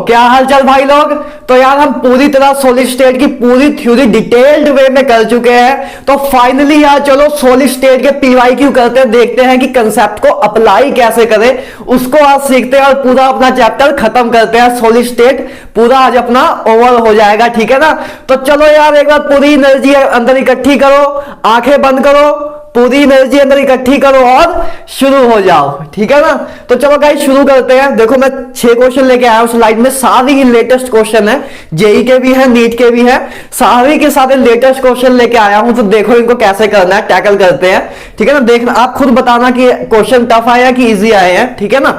क्या हालचाल भाई लोग। तो यार हम पूरी तरह सॉलिड स्टेट की पूरी थ्योरी डिटेल्ड वे में कर चुके हैं। तो फाइनली यार चलो सॉलिड स्टेट के पीवाईक्यू करते हैं, देखते हैं कि कंसेप्ट को अप्लाई कैसे करें, उसको आज सीखते हैं और पूरा अपना चैप्टर खत्म करते हैं। सॉलिड स्टेट पूरा आज अपना ओवर हो जाएगा, ठीक है ना। तो चलो यार एक बार पूरी एनर्जी अंदर इकट्ठी करो, आंखें बंद करो, पूरी एनर्जी अंदर इकट्ठी करो और शुरू हो जाओ, ठीक है ना। तो चलो गाइस शुरू करते हैं। देखो मैं 6 क्वेश्चन लेके आया हूं स्लाइड में, सारी ही लेटेस्ट क्वेश्चन है, जेई के भी है, नीट के भी है, सारे के सारे लेटेस्ट क्वेश्चन लेके आया हूं। तो देखो इनको कैसे करना है, टैकल करते हैं, ठीक है ना। देखना आप खुद बताना कि क्वेश्चन टफ आया कि इजी आए हैं, ठीक है ना।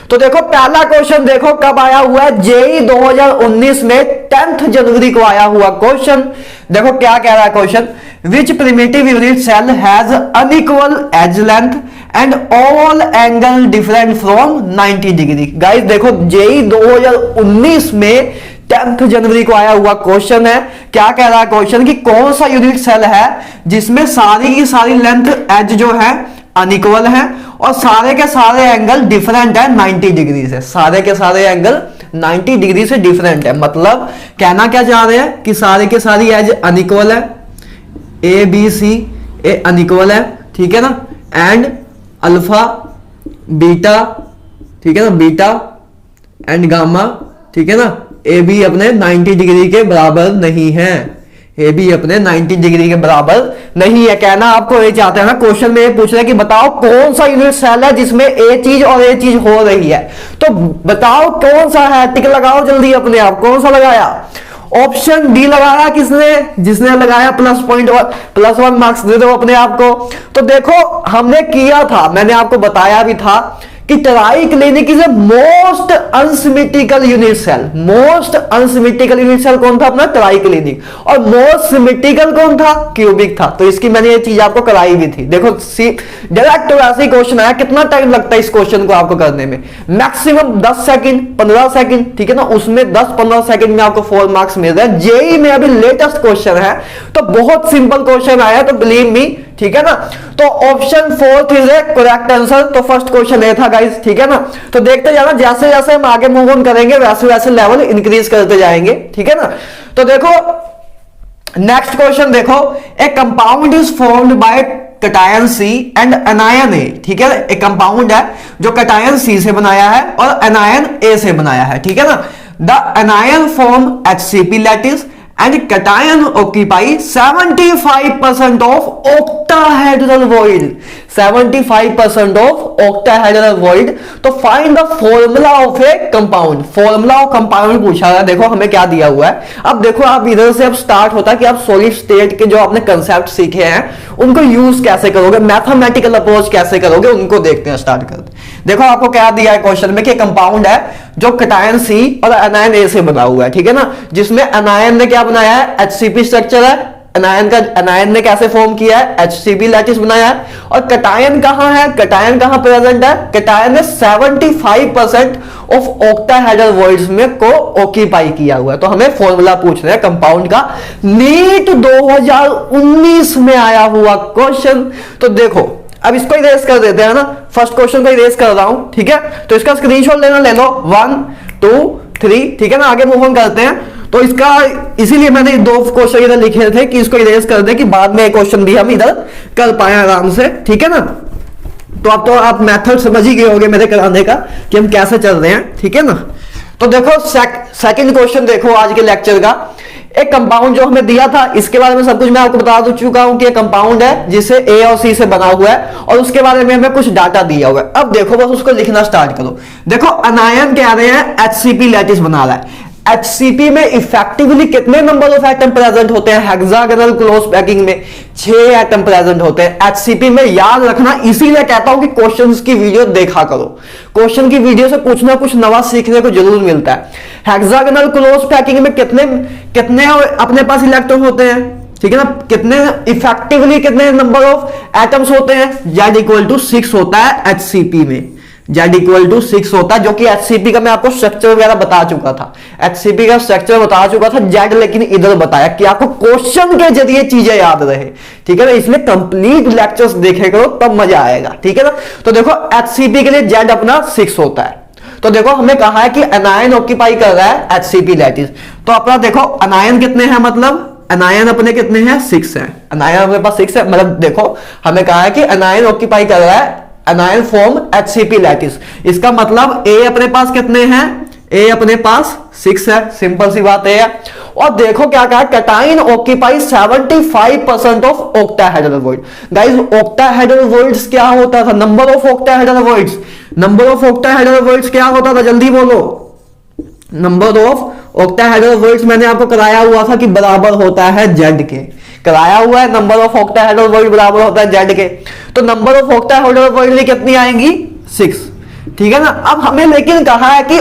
तो देखो पहला क्वेश्चन देखो कब आया हुआ है, जेई 2019 में 10 जनवरी को आया हुआ क्वेश्चन। देखो क्या कह रहा है question, which primitive unit cell has unequal edge length and all angle different from 90 degree. Guys देखो जेई 2019 में 10 जनवरी को आया हुआ क्वेश्चन है। क्या कह रहा है क्वेश्चन कि कौन सा यूनिट सेल है जिसमें सारी की सारी लेंथ एज जो है अनइक्वल है और सारे के सारे एंगल डिफरेंट है 90 डिग्री से, सारे के सारे एंगल 90 डिग्री से डिफरेंट है। मतलब कहना क्या चाह रहे हैं कि सारे के सारी एज अनइक्वल है, A B C A unequal है, ठीक है ना, एंड अल्फा बीटा, ठीक है ना, बीटा एंड गामा, ठीक है ना, ए बी अपने 90 डिग्री के बराबर नहीं है, ए भी अपने 90 डिग्री के बराबर नहीं है। कहना आपको ये चाहते हैं ना, क्वेश्चन में ये पूछ रहे हैं कि बताओ कौन सा यूनिट सेल है जिसमें ए चीज और ए चीज हो रही है। तो बताओ कौन सा है, टिक लगाओ जल्दी अपने आप, कौन सा लगाया। ऑप्शन डी लगाया किसने, जिसने लगाया +1 मार्क्स दे दो अपने आप को। तो देखो हमने किया था, मैंने आपको बताया भी था कि triclinic is a most unsymmetrical unit cell. Most unsymmetrical unit cell कौन था अपना, ट्राई क्लिनिक, और मोस्ट सिमेट्रिकल कौन था, क्यूबिक था। तो इसकी मैंने ये चीज आपको कराई भी थी। देखो डायरेक्ट वैसे ही क्वेश्चन आया, कितना टाइम लगता है इस क्वेश्चन को आपको करने में, मैक्सिमम 10 सेकंड 15 सेकंड, ठीक है ना। उसमें 10-15 सेकंड में आपको 4 मार्क्स मिल रहे हैं। जेई में अभी लेटेस्ट क्वेश्चन है तो बहुत सिंपल क्वेश्चन आया, तो बिलीव मी, ठीक है ना। तो option 4 is a correct answer. तो फर्स्ट क्वेश्चन ये था गाइस, ठीक है ना। तो देखते जाना, जैसे जैसे हम आगे मूव ऑन करेंगे वैसे वैसे लेवल इंक्रीज करते जाएंगे, ठीक है ना। तो देखो नेक्स्ट क्वेश्चन देखो, a compound is formed by cation C and anion A, ठीक है। एक कंपाउंड है जो कैटायन सी से बनाया है और एनायन ए से बनाया है, ठीक है ना। The anion form HCP lattice and cation occupy 75% of octahedral void, 75% of octahedral void। तो find the formula of a compound, formula of compound पूछा है। देखो हमें क्या दिया हुआ है, अब देखो आप इधर से अब स्टार्ट होता है कि आप सॉलिड स्टेट के जो आपने कंसेप्ट सीखे हैं उनको यूज कैसे करोगे, मैथमेटिकल अप्रोच कैसे करोगे, उनको देखते हैं, स्टार्ट करते हैं। देखो आपको क्या दिया है क्वेश्चन में कि कंपाउंड है जो कैटायन सी और एनायन ए से बना हुआ है, ठीक है ना। जिसमें एनायन ने क्या बनाया है, HCP स्ट्रक्चर है, एनायन ने कैसे फॉर्म किया है, HCP लैटिस बनाया है। और कैटायन कहां है, कैटायन कहां प्रेजेंट है, कैटायन ने 75% ऑफ ऑक्टाहेड्रल वॉइड्स में को ऑक्यूपाई किया हुआ है। तो हमें फॉर्मूला पूछ रहे हैं कंपाउंड का, नीट 2019 में आया हुआ क्वेश्चन। तो देखो अब इसको इरेज कर देते हैं ना, फर्स्ट क्वेश्चन को इरेज कर रहा हूं, ठीक है। तो इसका स्क्रीनशॉट लेना, ले लो 1 2 3, ठीक है ना। आगे मूव ऑन करते हैं। तो इसका इसीलिए मैंने 2 क्वेश्चन इधर लिखे थे कि इसको इरेज कर दें कि बाद में एक क्वेश्चन भी हम इधर कर पाए आराम से, ठीक है ना। तो अब तो आप मेथड समझ ही गए होंगे मेरे कराने का कि हम कैसे चल रहे हैं, ठीक है ना। तो देखो सेकंड क्वेश्चन देखो आज के लेक्चर का, एक कंपाउंड जो हमें दिया था इसके बारे में सब कुछ मैं आपको बता चुका हूं कि एक कंपाउंड है जिसे ए और सी से बना हुआ है और उसके बारे में हमें कुछ डाटा दिया हुआ है। अब देखो बस उसको लिखना स्टार्ट करो। देखो एनायन कह रहे हैं HCP लैटिस बना रहा है। HCP में इफेक्टिवली कितने नंबर ऑफ एटम प्रेजेंट होते हैं, हेक्सागोनल क्लोज पैकिंग में 6 एटम प्रेजेंट होते हैं HCP में। याद रखना, इसीलिए कहता हूं कि क्वेश्चंस की वीडियो देखा करो, क्वेश्चन की वीडियो से कुछ ना कुछ नवा सीखने को जरूर मिलता है। हेक्सागोनल क्लोज पैकिंग में कितने अपने पास इलेक्ट्रॉन होते हैं, ठीक है ना, कितने इफेक्टिवली कितने नंबर ऑफ एटम्स होते हैं, Z=6 होता है HCP में, Z=6 होता है, जो कि HCP का मैं आपको स्ट्रक्चर वगैरह बता चुका था, HCP का स्ट्रक्चर बता चुका था, Z लेकिन इधर बताया कि आपको क्वेश्चन के जरिए चीजें याद रहे, ठीक है ना। इसलिए कंप्लीट लेक्चर्स देखे करो तब मजा आएगा, ठीक है ना। तो देखो HCP के लिए Z अपना 6 होता है। तो देखो हमें कहा है कि अनायन ऑक्यूपाई कर रहा है HCP लैटिस। तो अपना देखो अनायन कितने हैं, मतलब अनायन अपने कितने हैं 6 हैं, अनायन अपने पास 6 है। मतलब देखो हमें कहा है कि अनायन ऑक्यूपाई कर रहा है अनायन फॉर्म HCP लैटिस। इसका मतलब A अपने पास कितने हैं, A अपने पास 6 है, सिंपल सी बात है। और देखो क्या कहा, cation occupy 75% of octahedral void. Guys octahedral voids क्या होता था, number of octahedral voids, number of octahedral voids क्या होता था, जल्दी बोलो। नंबर ऑफ ऑक्टाहेड्रल वॉइड्स मैंने आपको कराया हुआ था कि बराबर होता है Z के, कराया हुआ है। नंबर ऑफ ऑक्टाहेड्रल वॉइड बराबर होता है Z के। तो नंबर ऑफ ऑक्टाहेड्रल वॉइड कितनी आएंगी 6, ठीक है ना। अब हमें लेकिन कहा है कि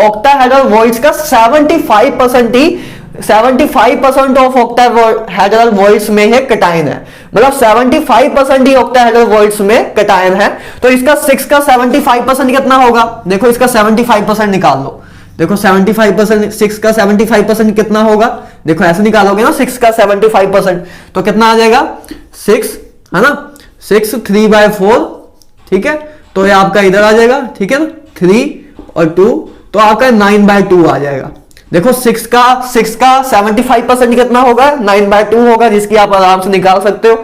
ऑक्टाहेड्रल वॉइड्स का 75% ऑफ ऑक्टाहेड्रल वॉइड्स में है कैटाइन है, मतलब 75% ही ऑक्टाहेड्रल वॉइड्स में कैटाइन है। तो इसका 6 का 75% कितना होगा, देखो इसका 75% निकाल लो। देखो 75%, 6 का 75% कितना होगा, देखो ऐसे निकालोगे ना 6 का 75%, तो कितना आ जाएगा 6, है ना, 6 3/4, ठीक है। तो ये आपका इधर आ जाएगा, ठीक है ना, 3 और 2, तो आपका 9/2 आ जाएगा। देखो 6 का 75% कितना होगा 9/2 होगा, जिसकी आप आराम से निकाल सकते हो।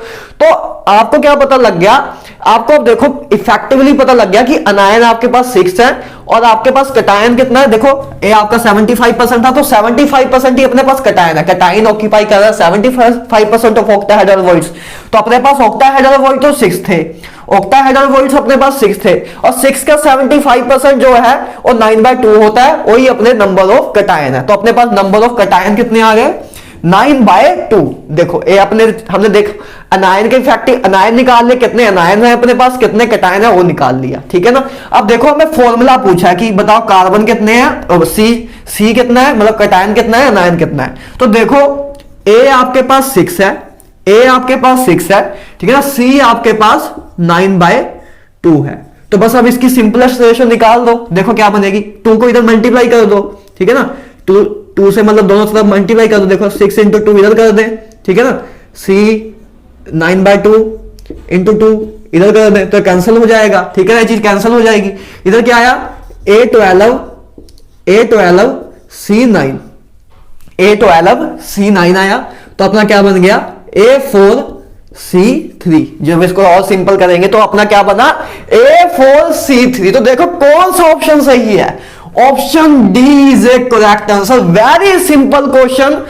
तो आपको क्या पता लग गया, आपको अब देखो इफेक्टिवली पता लग गया कि अनायन आपके पास 6 है और आपके पास कैटायन कितना है। देखो ये आपका 75% था, तो 75% ही अपने पास कैटायन है। कैटायन ऑक्यूपाई कर रहा है 75% ऑफ ऑक्टाहेड्रल वॉइड्स। तो अपने पास ऑक्टाहेड्रल वॉइड तो 6 थे, ऑक्टाहेड्रल वॉइड्स अपने पास 6 थे, और 6 का 75% जो है वो 9/2 होता है, वही अपने नंबर ऑफ कैटायन है। तो अपने पास नंबर ऑफ कैटायन कितने आ गए 9/2। देखो ये अपने हमने देख अनायन के इफेक्टिव अनायन निकाल ले, कितने अनायन है अपने पास, कितने कैटायन है वो निकाल लिया, ठीक है ना। अब देखो हमें फॉर्मूला पूछा है कि बताओ कार्बन कितने हैं और सी कितना है, मतलब कैटायन कितना है, अनायन कितना है। तो देखो ए आपके पास 6 है, ए आपके पास 6 है, ठीक है ना, सी आपके पास 9/2 है। तो बस अब इसकी सिंपलेस्ट रेशो निकाल दो। देखो क्या बनेगी, 2 को इधर मल्टीप्लाई कर दो, ठीक है ना, 2 से मतलब दोनों तरफ मल्टीप्लाई कर दो। देखो 6 × 2 इधर कर दे, ठीक है ना, सी 9/2 × 2 इधर कर दे, तो कैंसिल हो जाएगा, ठीक है ना, ये चीज कैंसिल हो जाएगी। इधर क्या आया A12 C9, A12 C9 आया। तो अपना क्या बन गया A4 C3। जब इसको और सिंपल करेंगे तो अपना क्या बना A4 C3। तो देखो कौन सा ऑप्शन सही है, option D is a correct answer. Very simple question,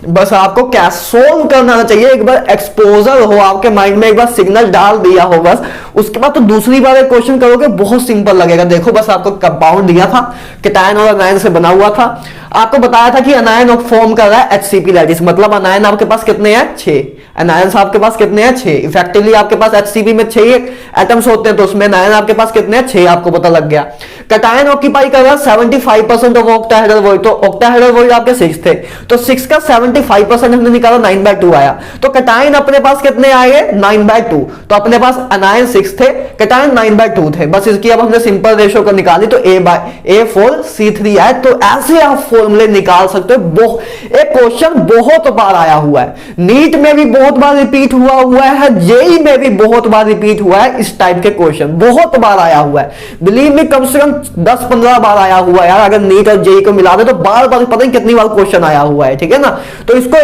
बस आपको क्या सोल्व करना चाहिए, एक बार एक्सपोजर हो आपके माइंड में, एक बार सिग्नल डाल दिया हो बस, उसके बाद तो दूसरी बार एक क्वेश्चन करोगे बहुत सिंपल लगेगा। देखो बस आपको कंपाउंड दिया था, कैटायन और अनायन से बना हुआ था, आपको बताया था कि अनायन फॉर्म कर रहा है HCP लैटिस, मतलब अनायन आपके पास कितने हैं 6, अनायन आपके पास कितने हैं 6। इफेक्टिवली आपके पास HCP में 6 एटम्स होते हैं, तो उसमें अनायन आपके पास कितने हैं 6, आपको पता लग गया। कैटायन ऑक्यूपाई कर रहा है 75% ऑफ ऑक्टाहेड्रल वॉइड, तो ऑक्टाहेड्रल वॉइड आपके 6 थे, तो 6 का 75% हमने निकाला 9/2 आया। तो कैटायन अपने पास कितने आए 9/2, तो अपने पास अनायन 6 थे, कैटायन 9/2 थे। बस इसकी अब हमने सिंपल रेशो कर निकाली तो A4 C3 आए। तो ऐसे आप फॉर्मूले निकाल सकते हो। एक क्वेश्चन बहुत बार आया हुआ है, नीट में भी बहुत बार रिपीट हुआ है, जेई में भी बहुत बार रिपीट हुआ है, इस टाइप के क्वेश्चन बहुत बार आया हुआ है। बिलीव मी कम से कम 10-15 बार आया हुआ है यार, अगर नीट और जेई को मिला दे तो बार बार पता नहीं कितनी बार क्वेश्चन आया हुआ है, ठीक है ना। तो इसको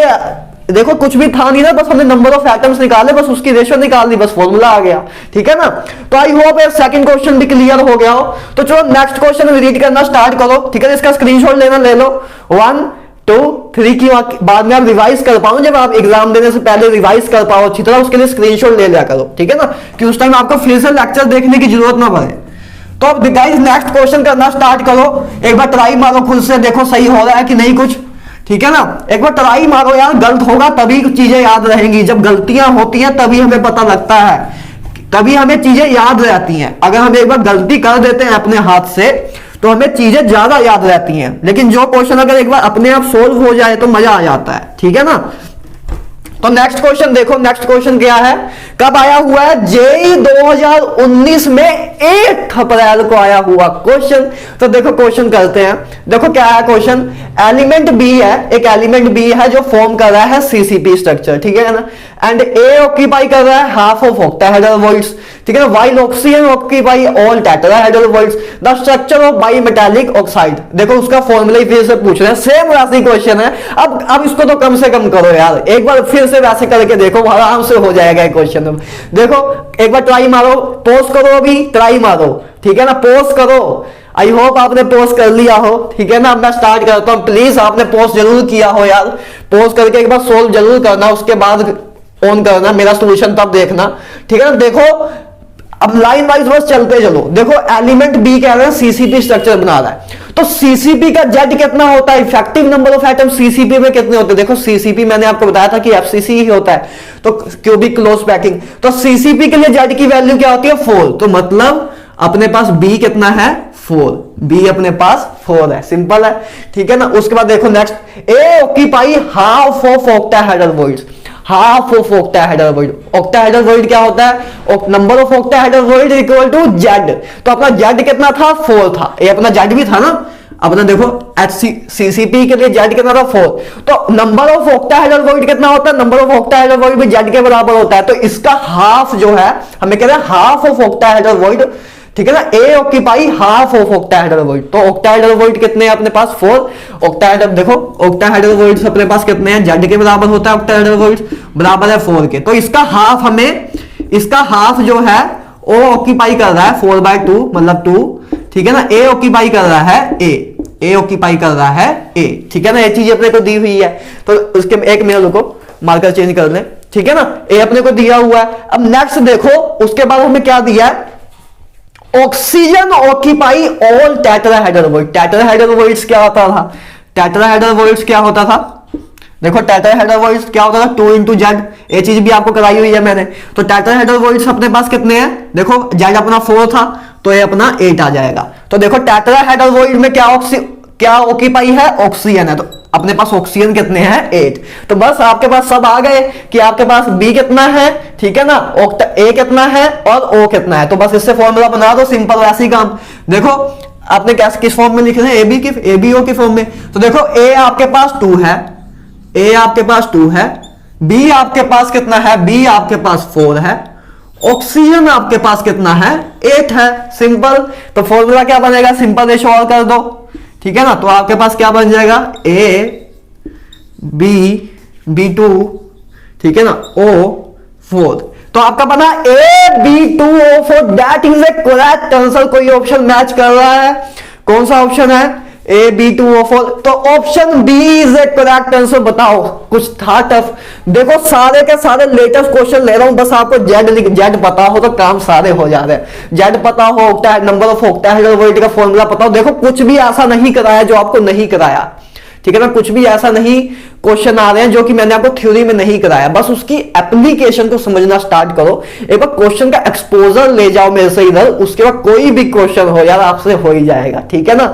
देखो कुछ भी था नहीं ना, बस हमने नंबर ऑफ एटम्स निकाले, बस उसकी रेशो निकाल दी, बस फॉर्मूला आ गया, ठीक है ना। तो आई होप ये सेकंड क्वेश्चन भी क्लियर हो गया हो। तो चलो नेक्स्ट क्वेश्चन रीड करना स्टार्ट करो, ठीक है। इसका स्क्रीनशॉट लेना ले लो, 1 2 3 की बाद में आप रिवाइज कर पाओ, जब आप एग्जाम देने से पहले रिवाइज कर पाओ अच्छी तरह, उसके लिए स्क्रीनशॉट ले लिया करो, ठीक है ना, कि उस टाइम आपको फिर से लेक्चर देखने की जरूरत ना पड़े। तो अब गाइस नेक्स्ट क्वेश्चन करना स्टार्ट करो, एक बार ट्राई मारो खुद से, देखो सही हो रहा है कि नहीं कुछ, ठीक है ना। एक बार ट्राई मारो यार, गलत होगा तभी चीजें याद रहेंगी, जब गलतियां होती हैं तभी हमें पता लगता है, तभी हमें चीजें याद रहती हैं। अगर हम एक बार गलती कर देते हैं अपने हाथ से तो हमें चीजें ज्यादा याद रहती हैं, लेकिन जो क्वेश्चन अगर एक बार अपने आप सोल्व हो जाए तो मजा आ जाता है, ठीक है ना। तो नेक्स्ट क्वेश्चन देखो, नेक्स्ट क्वेश्चन क्या है, कब आया हुआ है जेई 2019 में 8 अप्रैल को आया हुआ क्वेश्चन। तो देखो क्वेश्चन करते हैं, देखो क्या है क्वेश्चन, एलिमेंट बी है, एक एलिमेंट बी है जो फॉर्म कर रहा है CCP स्ट्रक्चर, ठीक है ना, एंड ए ऑक्यूपाई कर रहा है हाफ ऑफ ऑक्टाहेड्रल वॉइड्स, ठीक है ना। while oxygen occupy all tetrahedral bonds the structure of bimetallic oxide, देखो उसका फॉर्मूला फिर से पूछ रहे हैं, सेम वैसे क्वेश्चन है। अब इसको तो कम से कम करो यार, एक बार फिर से वैसे करके देखो, आराम से हो जाएगा क्वेश्चन। देखो एक बार ट्राई मारो, पोस्ट करो, अभी ट्राई मारो, ठीक है ना, पोस्ट करो। आई होप आपने पोस्ट कर लिया हो, ठीक है ना। अब मैं स्टार्ट करता हूं, प्लीज आपने पोस्ट जरूर किया हो यार, पोस्ट करके एक बार सोल्व जरूर करना, उसके बाद ऑन करना मेरा सोल्यूशन, तब देखना, ठीक है ना। देखो अब लाइन वाइज बस चलते चलो। देखो एलिमेंट बी कह रहे हैं सीसीपी स्ट्रक्चर बना रहा है, तो सीसीपी का जेड कितना होता है, effective number of atom CCP में कितने होते हैं। देखो सीसीपी मैंने आपको बताया था कि एफसीसी ही होता है, तो क्यूबिक क्लोज पैकिंग, तो सीसीपी के लिए जेड की वैल्यू क्या होती है 4, तो मतलब अपने पास बी कितना है 4, बी अपने पास 4 है, सिंपल है, ठीक है ना। उसके बाद देखो next, A occupy half of octahedral voids, half of octahedral void, octahedral void क्या होता है, number of octahedral void equal to Z, तो अपना जेड कितना था 4 था, ये अपना जेड भी था ना, अपना देखो सीसीपी के लिए जेड कितना था 4, तो नंबर ऑफ ऑक्टाहेड्रल वॉइड कितना होता है, नंबर ऑफ ऑक्टाहेड्रल वॉइड भी जेड के बराबर होता है, तो इसका हाफ जो है हमें कह रहे हैं हाफ ऑफ ऑक्टाहेड्रल वॉइड, ठीक है ना। ए occupy half of octahedral void, तो ऑक्टाहेड्रल वॉइड कितने हैं अपने पास 4, ऑक्टाहेड्रल देखो ऑक्टाहेड्रल वॉइड्स अपने पास कितने हैं, जेड के बराबर होता है ऑक्टाहेड्रल वॉइड, बराबर है 4 के, तो इसका हाफ हमें, इसका हाफ जो है वो ऑक्यूपाई कर रहा है 4/2 मतलब 2, ठीक है ना। ए ऑक्यूपाई कर रहा है ए ऑक्यूपाई कर रहा है ए, ठीक है ना। ये चीज अपने को दी हुई है, तो उसके एक मिनट रुको, मार्कर चेंज कर लें, ठीक है ना। ए अपने को दिया हुआ है। अब नेक्स्ट देखो उसके बाद हमें क्या दिया है, oxygen occupy all tetrahedral void, tetrahedral voids क्या होता था, टेट्राहेड्रल वॉइड्स क्या होता था, देखो टेट्राहेड्रल वॉइड्स क्या होता था 2 into जेड, ये चीज भी आपको कराई हुई है मैंने, तो टेट्राहेड्रल वॉइड्स अपने पास कितने हैं, देखो जेड अपना 4 था, तो ये अपना 8 आ जाएगा। तो देखो टेट्राहेड्रल वॉइड में क्या ऑक्यूपाई है, ऑक्सीजन है, तो अपने पास ऑक्सीजन कितने हैं 8, तो बस आपके पास सब आ गए कि आपके पास बी कितना है, ठीक है ना, ए कितना है और ओ कितना है, तो बस इससे फॉर्मूला बना दो, सिंपल वैसे ही काम। देखो आपने कैसे किस फॉर्म में लिखे हैं, एबीओ के फॉर्म में, तो देखो ए आपके पास 2 है, ए आपके पास 2 है, बी आपके पास कितना है, बी आपके पास 4 है, ऑक्सीजन आपके पास कितना है 8 है, सिंपल। तो फॉर्मूला क्या बनेगा, सिंपल रेशो और कर दो, ठीक है ना, तो आपके पास क्या बन जाएगा ए बी 2, ठीक है ना, O4, तो आपका बना AB2O4, that is a correct answer. कोई ऑप्शन मैच कर रहा है, कौन सा ऑप्शन है AB2O4, तो option B is a correct answer. बताओ कुछ था टफ, देखो सारे के सारे लेटेस्ट क्वेश्चन ले रहा हूं, बस आपको जेड पता हो तो काम सारे हो जा रहे हैं, जेड पता हो, नंबर ऑफ ऑक्टाहेड्रल वॉइड का फॉर्मूला पता हो, देखो कुछ भी ऐसा नहीं कराया जो आपको नहीं कराया, ठीक है ना, कुछ भी ऐसा नहीं क्वेश्चन आ रहे हैं जो कि मैंने आपको थ्योरी में नहीं कराया, बस उसकी एप्लीकेशन को समझना स्टार्ट करो, एक बार क्वेश्चन का एक्सपोजर ले जाओ मेरे से इधर, उसके बाद कोई भी क्वेश्चन हो यार आपसे हो ही जाएगा, ठीक है ना।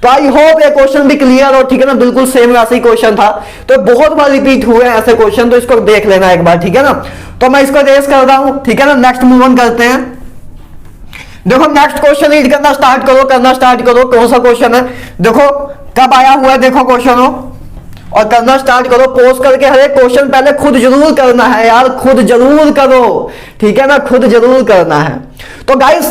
तो आई होप ये क्वेश्चन भी क्लियर हो, ठीक है ना, बिल्कुल सेम वैसे ही क्वेश्चन था, तो बहुत बार रिपीट हुए हैं ऐसे क्वेश्चन, तो इसको देख लेना एक बार, ठीक है ना। तो मैं इसको रेस कर रहा हूं, ठीक है ना, नेक्स्ट मूव ऑन करते हैं। देखो नेक्स्ट क्वेश्चन रीड करना स्टार्ट करो, कौन सा क्वेश्चन है, देखो कब आया हुआ है, देखो क्वेश्चन हो और करना स्टार्ट करो, पोस्ट करके हर एक क्वेश्चन पहले खुद जरूर करना है यार, खुद जरूर करो, ठीक है ना, खुद जरूर करना है। तो गाइस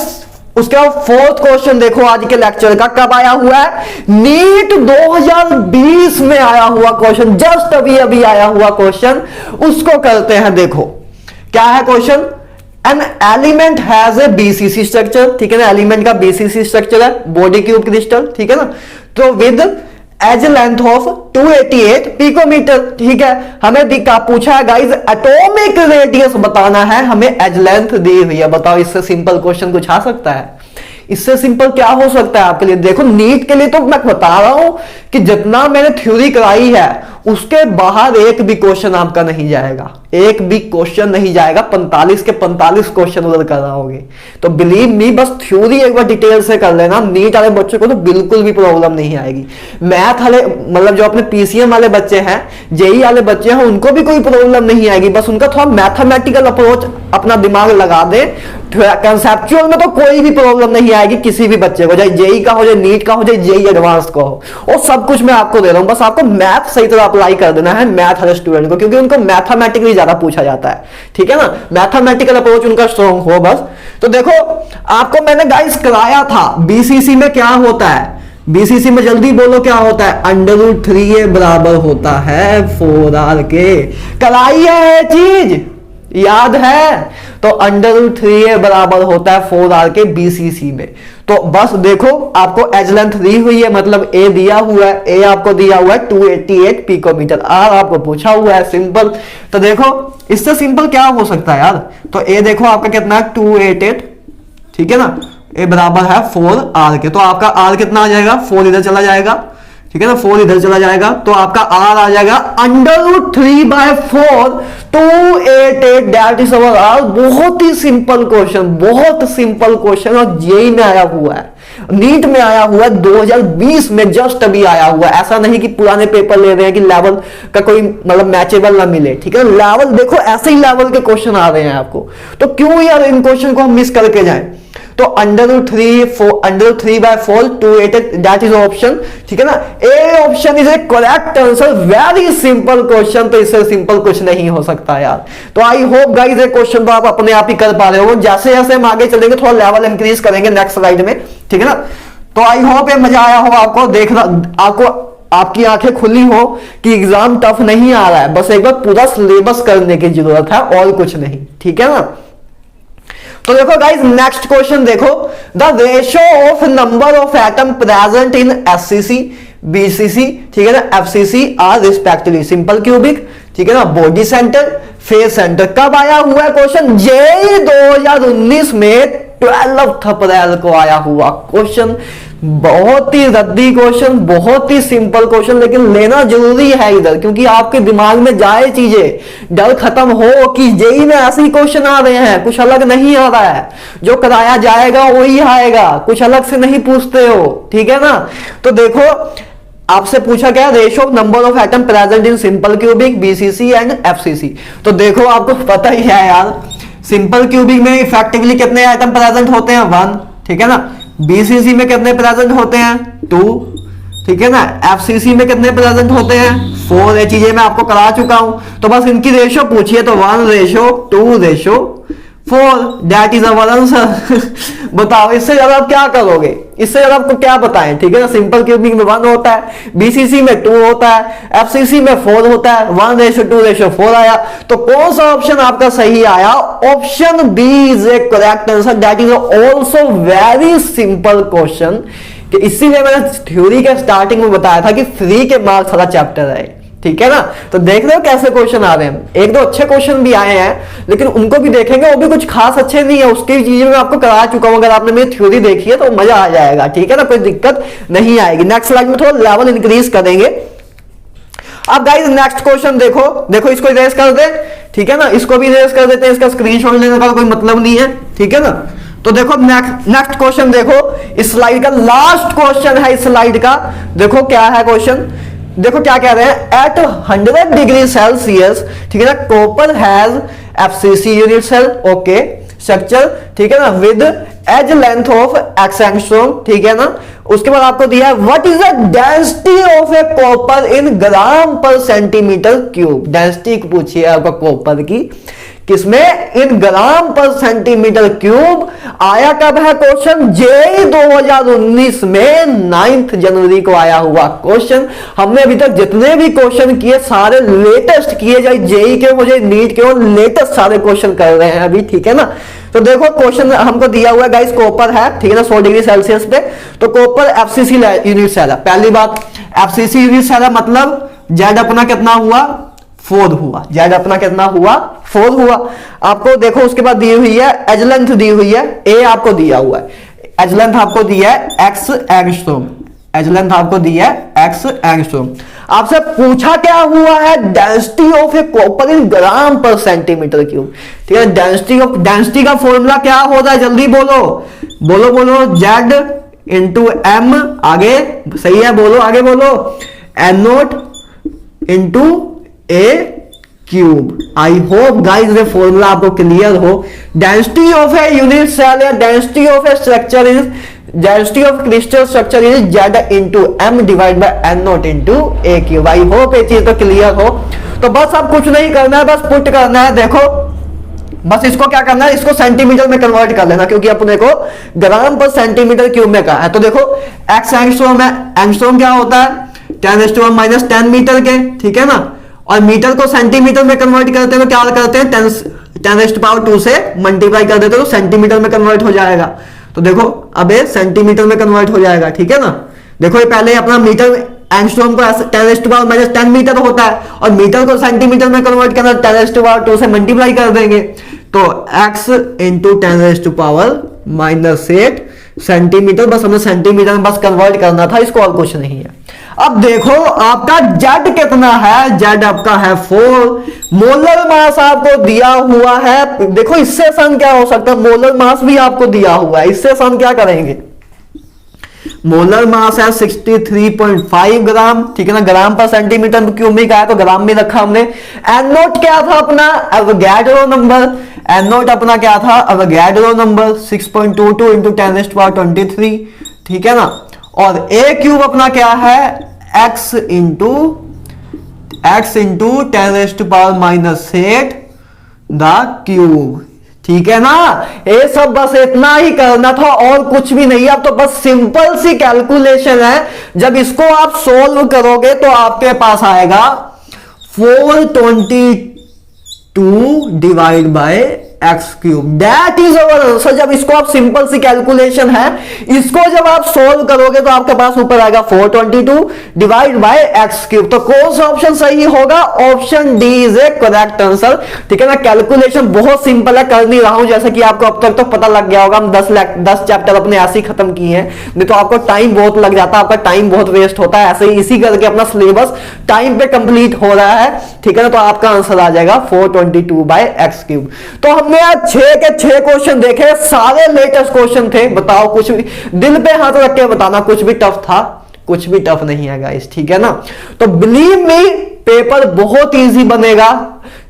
उसके बाद 4th क्वेश्चन देखो आज के लेक्चर का, कब आया हुआ है, नीट 2020 में आया हुआ क्वेश्चन, जस्ट अभी आया हुआ क्वेश्चन, उसको करते हैं। देखो क्या है question, an element has a BCC structure, ठीक है ना, एलिमेंट का बीसीसी स्ट्रक्चर है, बॉडी क्यूब क्रिस्टल, ठीक है ना, तो with edge length of 288 picometre, ठीक है। हमें पूछा है गाइस एटॉमिक रेडियस बताना है, हमें एज लेंथ दी हुई है, बताओ इससे सिंपल क्वेश्चन कुछ आ सकता है, इससे सिंपल क्या हो सकता है आपके लिए। देखो नीट के लिए तो मैं बता रहा हूं कि जितना मैंने थ्योरी कराई है उसके बाहर एक भी क्वेश्चन आपका नहीं जाएगा, एक भी क्वेश्चन नहीं जाएगा, 45 के 45 क्वेश्चन उधर कर रहा होगे, तो बिलीव मी बस थ्योरी एक बार डिटेल से कर लेना, नीट वाले बच्चों को तो बिल्कुल भी प्रॉब्लम नहीं आएगी। मैथ वाले मतलब जो अपने पीसीएम वाले बच्चे हैं, जेई वाले बच्चे हैं, उनको भी कोई प्रॉब्लम नहीं आएगी, बस उनका थोड़ा मैथमेटिकल अप्रोच अपना दिमाग लगा दे, कंसेप्चुअल में तो कोई भी प्रॉब्लम नहीं आएगी किसी भी बच्चे को, चाहे जेई का हो, चाहे नीट का हो, चाहे जेई एडवांस का हो, और सब कुछ मैं आपको दे रहा हूं, बस आपको मैथ सही तरह अप्लाई कर देना है मैथ वाले स्टूडेंट को, क्योंकि उनको मैथमेटिकली ज्यादा पूछा जाता है, ठीक है ना, मैथमेटिकल अप्रोच उनका स्ट्रॉन्ग हो बस। तो देखो आपको मैंने गाइस कराया था बीसीसी में क्या होता है, बीसीसी में जल्दी बोलो क्या होता है, √3a बराबर होता है 4r के, कराई है चीज याद है, तो √3a बराबर होता है 4r के बीसीसी में। तो बस देखो आपको एज लेंथ दी हुई है, मतलब a दिया हुआ है, a आपको दिया हुआ है 288 पिकोमीटर, r आपको पूछा हुआ है, सिंपल। तो देखो इससे सिंपल क्या हो सकता है यार, तो a देखो आपका कितना है 288, ठीक है ना, a बराबर है 4r के, तो आपका r कितना आ जाएगा, 4 इधर चला जाएगा, ठीक है ना, 4 इधर चला जाएगा, तो आपका r आ जाएगा √3/4 288, दैट इज अवर r। बहुत ही सिंपल क्वेश्चन, बहुत सिंपल क्वेश्चन, और जेई में आया हुआ है, नीट में आया हुआ है, 2020 में जस्ट अभी आया हुआ है। ऐसा नहीं कि पुराने पेपर ले रहे हैं कि लेवल का कोई मतलब मैचेबल ना मिले, ठीक है, लेवल देखो ऐसे ही लेवल के क्वेश्चन आ रहे हैं आपको, तो क्यों यार इन क्वेश्चन को हम मिस करके जाएं। तो √3/4 288, दैट इज ऑप्शन, ठीक है ना, A option is a correct answer, very simple question, तो इससे सिंपल कुछ नहीं हो सकता यार। तो आई होप गाइस ये क्वेश्चन तो आप अपने आप ही कर पा रहे हो, जैसे जैसे हम आगे चलेंगे थोड़ा लेवल इंक्रीज करेंगे नेक्स्ट स्लाइड में, ठीक है ना। तो आई होप ये मजा आया हो आपको, देखना आपको आपकी आंखें खुली हो कि एग्जाम टफ नहीं आ रहा है, बस एक बार पूरा सिलेबस करने की जरूरत है और कुछ नहीं, ठीक है ना। तो देखो गाइस नेक्स्ट क्वेश्चन देखो, the ratio of number of atom present in SCC BCC, ठीक है ना, FCC are respectively simple cubic, ठीक है ना, बॉडी सेंटर फेस सेंटर। कब आया हुआ है क्वेश्चन, जेईई 2019 में 12 अप्रैल को आया हुआ क्वेश्चन, बहुत ही रद्दी क्वेश्चन, बहुत ही सिंपल क्वेश्चन, लेकिन लेना जरूरी है इधर, क्योंकि आपके दिमाग में जाए चीजें, डर खत्म हो कि जेईई में ऐसे ही क्वेश्चन आ रहे हैं, कुछ अलग नहीं आ रहा है, जो कराया जाएगा वही आएगा, कुछ अलग से नहीं पूछते हो, ठीक है ना। तो देखो आपसे पूछा गया ratio of number of atom present in simple cubic BCC and FCC. तो देखो आपको पता ही है यार, सिंपल क्यूबिक में इफेक्टिवली कितने एटम प्रेजेंट होते हैं 1, ठीक है ना, बीसीसी में कितने प्रेजेंट होते हैं 2, ठीक है ना, एफसीसी में कितने प्रेजेंट होते हैं 4। ये चीजें मैं आपको करा चुका हूं, तो बस इनकी रेशियो पूछिए तो 1:2:4, दैट इज अवर आंसर। बताओ इससे ज्यादा आप क्या करोगे, इससे ज्यादा आपको क्या बताएं, ठीक है ना। सिंपल क्यूबिक में 1 होता है, बीसीसी में 2 होता है, एफसीसी में 4 होता है, 1:2:4 आया। तो कौन सा ऑप्शन आपका सही आया, option B is a correct answer, that is also very simple question. इसीलिए मैंने थ्योरी के स्टार्टिंग में बताया था कि फ्री के मार्क्स वाला चैप्टर है, ठीक है ना। तो देख रहे हो कैसे क्वेश्चन आ रहे हैं, एक दो अच्छे क्वेश्चन भी आए हैं, लेकिन उनको भी देखेंगे, वो भी कुछ खास अच्छे नहीं है, उसकी चीजें मैं आपको करा चुका हूं, अगर आपने मेरी थ्योरी देखी है तो मजा आ जाएगा, ठीक है ना, कोई दिक्कत नहीं आएगी। नेक्स्ट स्लाइड में थोड़ा लेवल इंक्रीज करेंगे। अब गाइस नेक्स्ट क्वेश्चन देखो, देखो इसको इरेज कर दे, ठीक है ना, इसको भी इरेज कर देते हैं, इसका स्क्रीनशॉट लेने का कोई मतलब नहीं है, ठीक है ना। तो देखो नेक्स्ट क्वेश्चन देखो, इस स्लाइड का लास्ट क्वेश्चन है इस स्लाइड का, देखो क्या है क्वेश्चन, देखो क्या कह रहे हैं, एट 100 डिग्री सेल्सियस, ठीक है ना, copper has FCC unit cell, okay structure, ठीक है ना, with edge length of x angstrom, ठीक है ना। उसके बाद आपको दिया है what is the density of a copper in gram per centimetre cube. Density पूछिए आपका कॉपर की, किसमें, इन ग्राम पर सेंटीमीटर क्यूब। आया कब है क्वेश्चन, जेईई 2019 में 9 जनवरी को आया हुआ क्वेश्चन। हमने अभी तक जितने भी क्वेश्चन किए सारे लेटेस्ट किए, जाए जेईई के मुझे नीट के, और लेटेस्ट सारे क्वेश्चन कर रहे हैं अभी, ठीक है ना। तो देखो क्वेश्चन हमको दिया हुआ है गाइस, कॉपर है, ठीक है ना, 100 डिग्री सेल्सियस पे, तो कॉपर एफसीसी यूनिट सेल है। पहली बात एफसीसी यूनिट सेल है, मतलब जेड अपना कितना हुआ 4 हुआ, जेड अपना कितना हुआ 4 हुआ। आपको देखो उसके बाद दी हुई है एज लेंथ, दी हुई है ए, आपको दिया हुआ है एज लेंथ, आपको दिया है एक्स एंगस्ट्रॉम, एज लेंथ आपको दी है एक्स एंगस्ट्रॉम। आपसे पूछा क्या हुआ है, density of a copper in gram per centimetre cube, ठीक है। डेंसिटी का फॉर्मूला क्या होता है, जल्दी बोलो बोलो बोलो, जेड इंटू एम, आगे सही है बोलो, आगे बोलो, N not into a cube. I hope guys ये फॉर्मूला आपको क्लियर हो। Density of a unit cell या density of a structure is density of crystal structure is Z into M divide by N not into a cube. I hope ये चीज तो clear हो। तो बस अब कुछ नहीं करना है, बस पुट करना है। देखो बस इसको क्या करना है, इसको सेंटीमीटर में कन्वर्ट कर लेना, क्योंकि अपने को ग्राम पर सेंटीमीटर क्यूब में कहा है। तो देखो एक्स एंगस्ट्रॉम है, एंगस्ट्रॉम क्या होता है 10⁻⁻10 मीटर के, ठीक है ना। और मीटर को सेंटीमीटर में कन्वर्ट करते हैं, क्या करते हैं 10⁻2 से मल्टीप्लाई कर देते हो तो सेंटीमीटर में कन्वर्ट हो जाएगा। तो देखो अब ये सेंटीमीटर में कन्वर्ट हो जाएगा, ठीक है ना। देखो ये पहले अपना मीटर एंगस्ट्रॉम को 10⁻10 मीटर होता है और मीटर को सेंटीमीटर में कन्वर्ट करना 10⁻2 से मल्टीप्लाई कर देंगे तो x इंटू 10⁻⁻8 सेंटीमीटर। बस हमें सेंटीमीटर में बस कन्वर्ट करना था, इसको और कुछ नहीं है। अब देखो आपका जेड कितना है, जेड आपका है 4। मोलर मास आपको दिया हुआ है, देखो इससे सम क्या हो सकता है, मोलर मास भी आपको दिया हुआ है, इससे सम क्या करेंगे। मोलर मास है 63.5 ग्राम, ठीक है ना। ग्राम पर सेंटीमीटर क्यूबिक आया तो ग्राम में रखा हमने। एन नोट क्या था अपना, एवोगैड्रो नंबर। एन नोट अपना क्या था, एवोगैड्रो नंबर 6.22 इंटू 10⁻23, ठीक है ना। और ए क्यूब अपना क्या है x इंटू 10⁻⁻8 द क्यूब, ठीक है ना। ये सब बस इतना ही करना था और कुछ भी नहीं। अब तो बस सिंपल सी कैलकुलेशन है। जब इसको आप सोल्व करोगे तो आपके पास आएगा 422 divide by x cube, that is our answer. जब इसको आप सिंपल सी कैलकुलेशन है, इसको जब आप सोल्व करोगे तो आपके पास ऊपर आएगा 422 डिवाइड बाय एक्स क्यूब। तो कौन सा ऑप्शन सही होगा, option D is a correct answer, ठीक है ना। कैलकुलेशन बहुत सिंपल है, कर नहीं रहा हूं, जैसे कि आपको अब तक तो पता लग गया होगा। हम 10 चैप्टर अपने ऐसे ही खत्म किए हैं, नहीं तो आपको टाइम बहुत लग जाता है, आपका टाइम बहुत वेस्ट होता है। ऐसे ही इसी करके अपना सिलेबस टाइम पे कंप्लीट हो रहा है, ठीक है ना। तो आपका आंसर आ जाएगा 422 बाय एक्स क्यूब। तो हमने आज 6 के 6 क्वेश्चन देखे, सारे लेटेस्ट क्वेश्चन थे। बताओ कुछ भी दिल पे हाथ रख के बताना, कुछ भी टफ था, कुछ भी टफ नहीं है गाइस, ठीक है ना। तो बिलीव मी पेपर बहुत इजी बनेगा,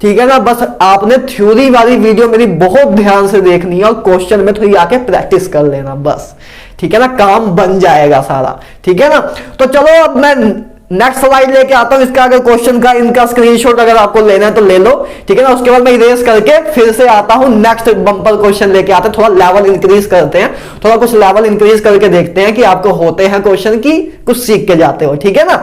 ठीक है ना। बस आपने थ्योरी वाली वीडियो मेरी बहुत ध्यान से देखनी है और क्वेश्चन में थोड़ी आके प्रैक्टिस कर लेना बस, ठीक है ना। काम बन जाएगा सारा, ठीक है ना। तो चलो अब मैं नेक्स्ट स्लाइड लेके आता हूं। इसका अगर क्वेश्चन का इनका स्क्रीनशॉट अगर आपको लेना है तो ले लो, ठीक है ना। उसके बाद मैं इरेज करके फिर से आता हूं, नेक्स्ट बम्पर क्वेश्चन लेके आते हैं। थोड़ा लेवल इंक्रीज करते हैं, थोड़ा कुछ लेवल इंक्रीज करके देखते हैं कि आपको होते हैं क्वेश्चन की कुछ सीख के जाते हो, ठीक है ना।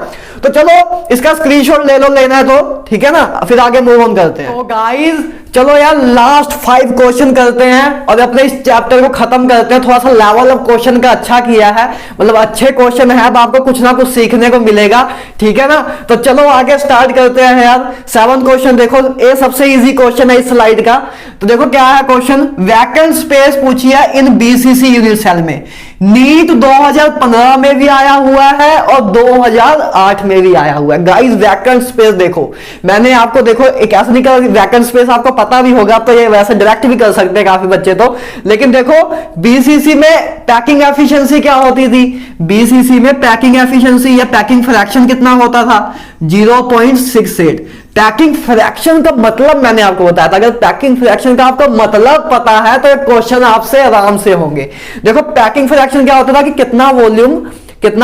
तो चलो इसका स्क्रीनशॉट ले लो, लेना है तो, ठीक है ना। फिर आगे मूव ऑन करते हैं। तो गाइस चलो यार लास्ट 5 क्वेश्चन करते हैं और अपने इस चैप्टर को खत्म करते हैं। थोड़ा सा लेवल ऑफ क्वेश्चन का अच्छा किया है, मतलब अच्छे क्वेश्चन है, अब आपको कुछ ना कुछ सीखने को मिलेगा, ठीक है ना। तो चलो आगे स्टार्ट करते हैं यार। 7 क्वेश्चन देखो, ये सबसे इजी क्वेश्चन है इस स्लाइड का। तो देखो क्या है क्वेश्चन, वैकेंट स्पेस पूछी है इन बीसीसी यूनिट सेल में। नीट 2015 में भी आया हुआ है और 2008 में भी आया हुआ है। गाइस वैकेंट स्पेस देखो, मैंने आपको देखो एक ऐसा नहीं कहा, वैकेंट स्पेस आपको पता भी होगा तो ये वैसे डायरेक्ट भी कर सकते हैं काफी बच्चे तो। लेकिन देखो बीसीसी में पैकिंग एफिशिएंसी क्या होती थी, बीसीसी में पैकिंग एफिशिएंसी या पैकिंग फ्रैक्शन कितना होता था 0.68। पैकिंग फ्रैक्शन का मतलब मैंने आपको बताया था, अगर पैकिंग फ्रैक्शन का आपको मतलब पता है तो क्वेश्चन आपसे आराम से होंगे। देखो पैकिंग फ्रैक्शन क्या होता था कि कितना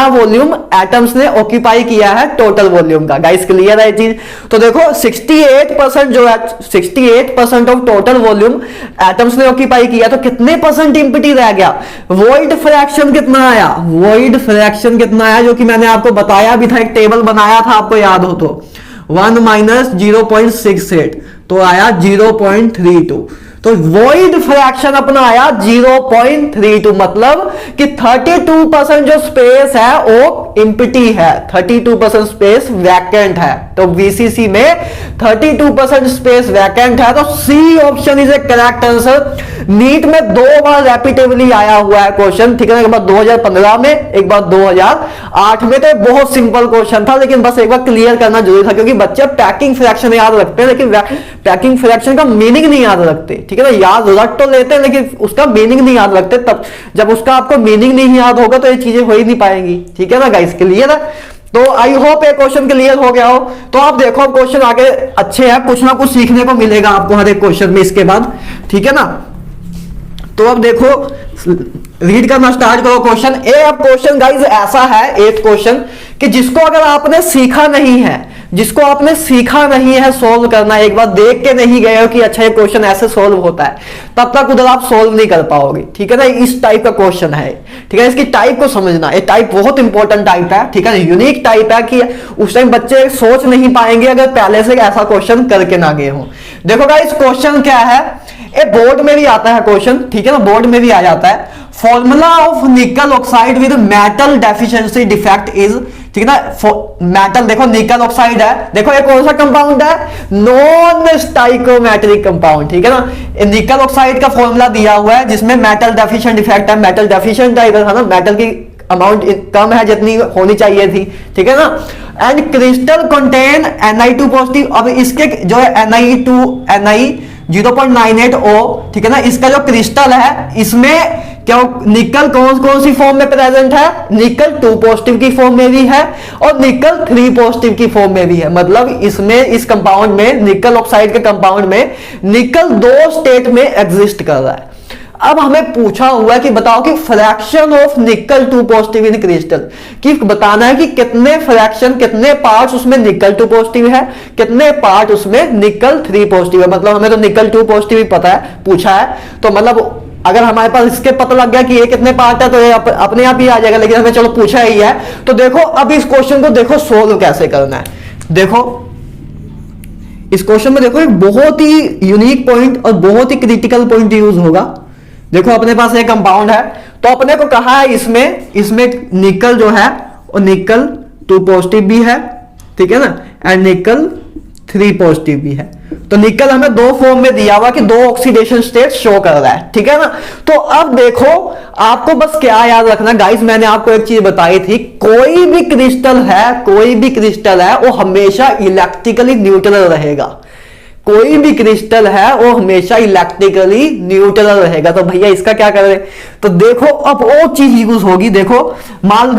वॉल्यूम एटम्स ने ऑक्यूपाई किया है टोटल वॉल्यूम का। गाइस क्लियर है ये चीज। तो देखो 68% जो है 68% ऑफ टोटल वॉल्यूम एटम्स ने ऑक्यूपाई किया, तो कितने परसेंट एम्प्टी रह गया, वॉइड फ्रैक्शन कितना आया, वॉइड फ्रैक्शन कितना आया जो कि मैंने आपको बताया भी था, एक टेबल बनाया था आपको याद हो तो 1 माइनस 0.68 तो आया 0.32। तो वॉइड फ्रैक्शन अपना आया 0.32, मतलब कि 32% जो स्पेस है वो एम्प्टी है, 32% स्पेस वैकेंट है। तो बीसीसी में 32% स्पेस वैकेंट है, तो C option is a correct answer. NEET में 2 बार रैपिटेबली आया हुआ है क्वेश्चन, ठीक है ना। एक बार 2015 में, एक बार 2008 में। तो बहुत सिंपल क्वेश्चन था, लेकिन बस एक बार क्लियर करना जरूरी था, क्योंकि बच्चे पैकिंग फ्रैक्शन याद रखते हैं लेकिन पैकिंग फ्रैक्शन का मीनिंग नहीं याद रखते, ठीक है ना। याद रख तो लेते हैं लेकिन उसका मीनिंग नहीं याद रखते। तब जब उसका आपको मीनिंग नहीं याद होगा तो ये चीजें हो ही नहीं पाएंगी, ठीक है ना गाइस। क्लियर है। तो आई होप ये क्वेश्चन क्लियर हो गया हो। तो आप देखो क्वेश्चन आगे अच्छे हैं, कुछ ना कुछ सीखने को मिलेगा आपको हर एक क्वेश्चन में इसके बाद, ठीक है ना। तो अब देखो रीड करना स्टार्ट करो क्वेश्चन। अब क्वेश्चन गाइस ऐसा है, 8th क्वेश्चन, कि जिसको अगर आपने सीखा नहीं है, जिसको आपने सीखा नहीं है सोल्व करना, एक बार देख के नहीं गए हो कि अच्छा ये क्वेश्चन ऐसे सोल्व होता है, तब तक उधर आप सोल्व नहीं कर पाओगे, ठीक है ना। इस टाइप का क्वेश्चन है, ठीक है। इसकी टाइप को समझना, ये टाइप बहुत इंपॉर्टेंट टाइप है, ठीक है ना, यूनिक टाइप है कि उस टाइम बच्चे सोच नहीं पाएंगे अगर पहले से ऐसा क्वेश्चन करके ना गए हो। देखो गाइस क्वेश्चन क्या है, ये बोर्ड में भी आता है क्वेश्चन, ठीक है ना, बोर्ड में भी आ जाता है। फॉर्मूला ऑफ निकल oxide with metal deficiency defect is, ठीक है ना। मेटल देखो निकल ऑक्साइड है, देखो ये कौन सा कंपाउंड है, नॉन स्टाइकोमेट्रिक कंपाउंड, ठीक है ना। निकल ऑक्साइड का फॉर्मूला दिया हुआ है जिसमें मेटल डेफिशिएंट डिफेक्ट है, मेटल डेफिशिएंट है इधर, है ना, मेटल की अमाउंट कम है जितनी होनी चाहिए थी, ठीक है ना। And crystal contain Ni2 positive. अब इसके जो है Ni 0.98O, ठीक है ना, इसका जो क्रिस्टल है इसमें क्या निकल कौन कौन सी फॉर्म में प्रेजेंट है, निकल 2 पॉजिटिव की फॉर्म में भी है और निकल 3 पॉजिटिव की फॉर्म में भी है। मतलब इसमें इस कंपाउंड में, निकल ऑक्साइड के कंपाउंड में निकल 2 स्टेट में एग्जिस्ट कर रहा है। अब हमें पूछा हुआ है कि बताओ कि फ्रैक्शन ऑफ निकल 2 पॉजिटिव इन क्रिस्टल, कि बताना है कि कितने फ्रैक्शन, कितने पार्ट्स उसमें निकल 2 पॉजिटिव है, कितने पार्ट उसमें निकल 3 पॉजिटिव है। मतलब हमें तो निकल 2 पॉजिटिव ही पता है, पूछा है, तो मतलब अगर हमारे पास इसके पता लग गया कि ये कितने पार्ट है तो ये अपने आप ही आ जाएगा, लेकिन हमें चलो पूछा ही है। तो देखो अब इस क्वेश्चन को देखो सोल्व कैसे करना है। देखो इस क्वेश्चन में देखो एक बहुत ही यूनिक पॉइंट और बहुत ही क्रिटिकल पॉइंट यूज होगा। देखो अपने पास एक कंपाउंड है, तो अपने को कहा है इसमें निकल जो है और निकल 2 पॉजिटिव भी है, ठीक है ना, एंड निकल 3 पॉजिटिव भी है। तो निकल हमें 2 फॉर्म में दिया हुआ कि 2 ऑक्सीडेशन स्टेट शो कर रहा है, ठीक है ना। तो अब देखो आपको बस क्या याद रखना गाइस, मैंने आपको एक चीज बताई थी, कोई भी क्रिस्टल है वो हमेशा इलेक्ट्रिकली न्यूट्रल रहेगा। कोई भी क्रिस्टल है वो हमेशा इलेक्ट्रिकली न्यूट्रल रहेगा। तो भैया इसका क्या करें, तो देखो अब वो चीज यूज होगी। देखो मान लो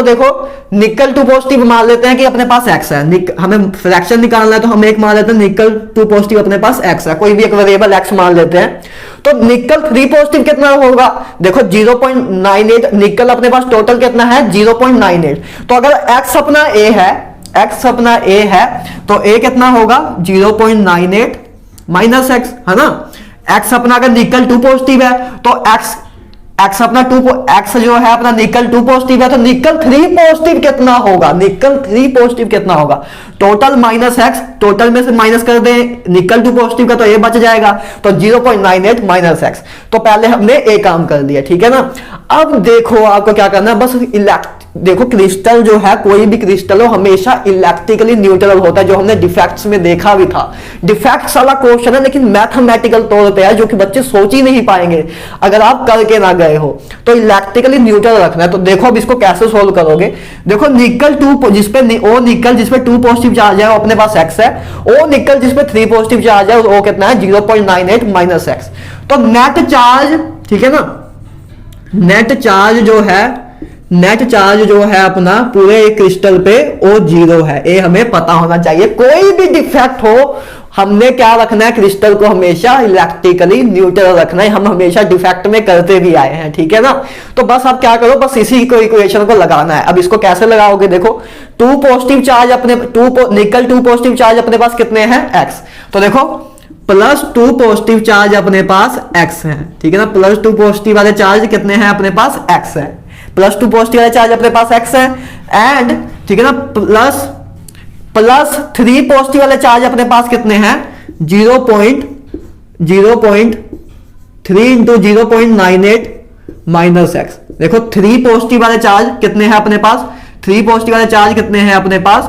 देखो निकल 2 पॉजिटिव मान लेते हैं कि अपने पास x है, हमें फ्रैक्शन निकालना है तो हम एक मान लेते हैं निकल 2 पॉजिटिव अपने पास x है, कोई भी एक वेरिएबल x मान लेते हैं। तो निकल 3 पॉजिटिव कितना होगा, देखो 0.98, निकल अपने पास टोटल कितना है 0.98। तो अगर x अपना a है तो a कितना होगा 0.98 माइनस x, है ना। x अपना अगर निकल 2 पॉजिटिव है तो x अपना x जो है अपना निकल 2 पॉजिटिव है, तो निकल 3 पॉजिटिव कितना होगा, निकल 3 पॉजिटिव कितना होगा, टोटल माइनस x, टोटल में से माइनस कर दें निकल 2 पॉजिटिव का तो ये बच जाएगा, तो 0.98 माइनस x। तो पहले हमने ए काम कर दिया, ठीक है ना। अब देखो आपको क्या करना है, बस देखो क्रिस्टल जो है, कोई भी क्रिस्टल हो हमेशा इलेक्ट्रिकली न्यूट्रल होता है, जो हमने डिफेक्ट्स में देखा भी था। डिफेक्ट्स वाला क्वेश्चन है लेकिन मैथमेटिकल तौर पे है, जो कि बच्चे सोच ही नहीं पाएंगे अगर आप करके ना गए हो। तो इलेक्ट्रिकली न्यूट्रल रखना है। तो देखो अब इसको कैसे सोल्व करोगे। देखो निकल 2 जिसपे 2 पॉजिटिव चार्ज है वो अपने पास x है, ओ निकल जिसपे 3 पॉजिटिव चार्ज है वो कितना है 0.98 माइनस x। तो नेट चार्ज, ठीक है ना, नेट चार्ज जो है अपना पूरे क्रिस्टल पे वो 0 है, ये हमें पता होना चाहिए। कोई भी डिफेक्ट हो हमने क्या रखना है, क्रिस्टल को हमेशा इलेक्ट्रिकली न्यूट्रल रखना है। हम हमेशा डिफेक्ट में करते भी आए हैं, ठीक है ना। तो बस आप क्या करो, बस इसी को इक्वेशन को लगाना है। अब इसको कैसे लगाओगे, देखो 2 पॉजिटिव चार्ज अपने निकल 2 पॉजिटिव चार्ज अपने पास कितने हैं x, तो देखो प्लस 2 पॉजिटिव चार्ज अपने पास x है, ठीक है ना। प्लस 2 पॉजिटिव वाले चार्ज कितने हैं अपने पास x है, प्लस 2 पॉजिटिव वाले चार्ज अपने पास x है, एंड ठीक है ना प्लस 3 पॉजिटिव वाले चार्ज अपने पास कितने हैं 0.3 इंटू 0.98 माइनस x। देखो 3 पॉजिटिव वाले चार्ज कितने हैं अपने पास, 3 पॉजिटिव वाले चार्ज कितने हैं अपने पास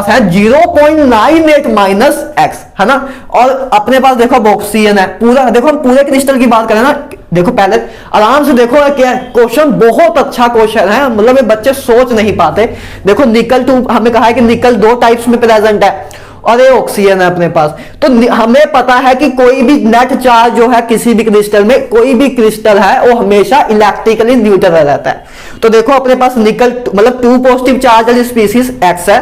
है 0.98 माइनस x, है ना। और अपने पास देखो ऑक्सीजन है पूरा। देखो हम पूरे क्रिस्टल की बात करें ना, देखो पहले आराम से देखो क्या क्वेश्चन, बहुत अच्छा क्वेश्चन है, मतलब ये बच्चे सोच नहीं पाते। देखो निकल 2 हमें कहा है कि निकल 2 टाइप्स में प्रेजेंट है और ये ऑक्सीजन है अपने पास। तो हमें पता है कि कोई भी नेट चार्ज जो है किसी भी क्रिस्टल में, कोई भी क्रिस्टल है वो हमेशा इलेक्ट्रिकली न्यूट्रल रहता है। तो देखो अपने पास निकल मतलब 2 पॉजिटिव चार्ज वाली स्पीसीज x है,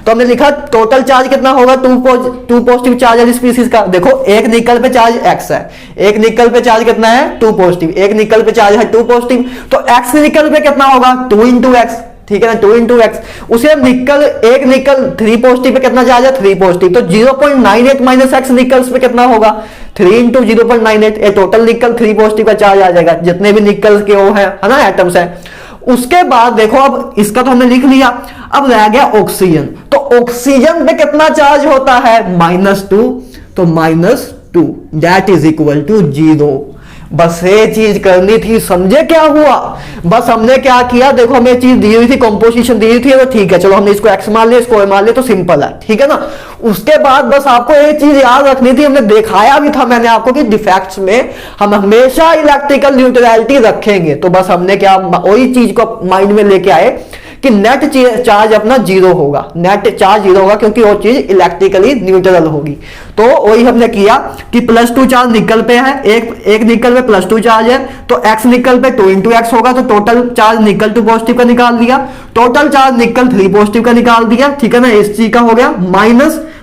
तो हमने लिखा टोटल चार्ज कितना होगा, टू पॉजिटिव चार्ज वाली स्पीसीज का। देखो एक निकल पे चार्ज x है, एक निकल पे चार्ज कितना है 2 पॉजिटिव, एक निकल पे चार्ज है 2 पॉजिटिव, तो x निकल पे कितना होगा 2 इंटू एक्स, ठीक है ना, 2 इंटू एक्स। उसे निकल एक निकल 3 पॉजिटिव पे कितना चार्ज है 3 पॉजिटिव, तो 0.98 माइनस एक्स निकल्स पे कितना होगा 3 इंटू 0.98, ये टोटल निकल 3 पॉजिटिव का चार्ज आ जाएगा, जितने भी निकल के वो है ना एटम्स है। उसके बाद देखो अब इसका तो हमने लिख लिया, अब रह गया ऑक्सीजन। तो ऑक्सीजन पे कितना चार्ज होता है -2, तो -2 दैट इज इक्वल टू 0। बस ये चीज करनी थी, समझे क्या हुआ। बस हमने क्या किया, देखो हमें चीज दी हुई थी, कंपोजिशन दी हुई थी, तो ठीक है चलो हमने इसको x मान लिया, इसको y मान लिया, तो सिंपल है, ठीक है ना। उसके बाद बस आपको ये चीज याद रखनी थी, हमने दिखाया भी था मैंने आपको कि डिफेक्ट्स में हम हमेशा इलेक्ट्रिकल न्यूट्रलिटी रखेंगे। तो बस हमने क्या वही चीज को माइंड में लेके आए कि नेट चार्ज अपना 0 होगा, नेट चार्ज 0 होगा क्योंकि वो चीज इलेक्ट्रिकली न्यूट्रल होगी। तो वही हमने किया कि +2 चार्ज निकल पे है, एक निकल पे +2 चार्ज है, तो x निकल पे 2 इंटू एक्स होगा, तो टोटल चार्ज निकल 2 पॉजिटिव का निकाल दिया, टोटल चार्ज निकल 3 पॉजिटिव का निकाल दिया, ठीक है ना। इस चीज का हो गया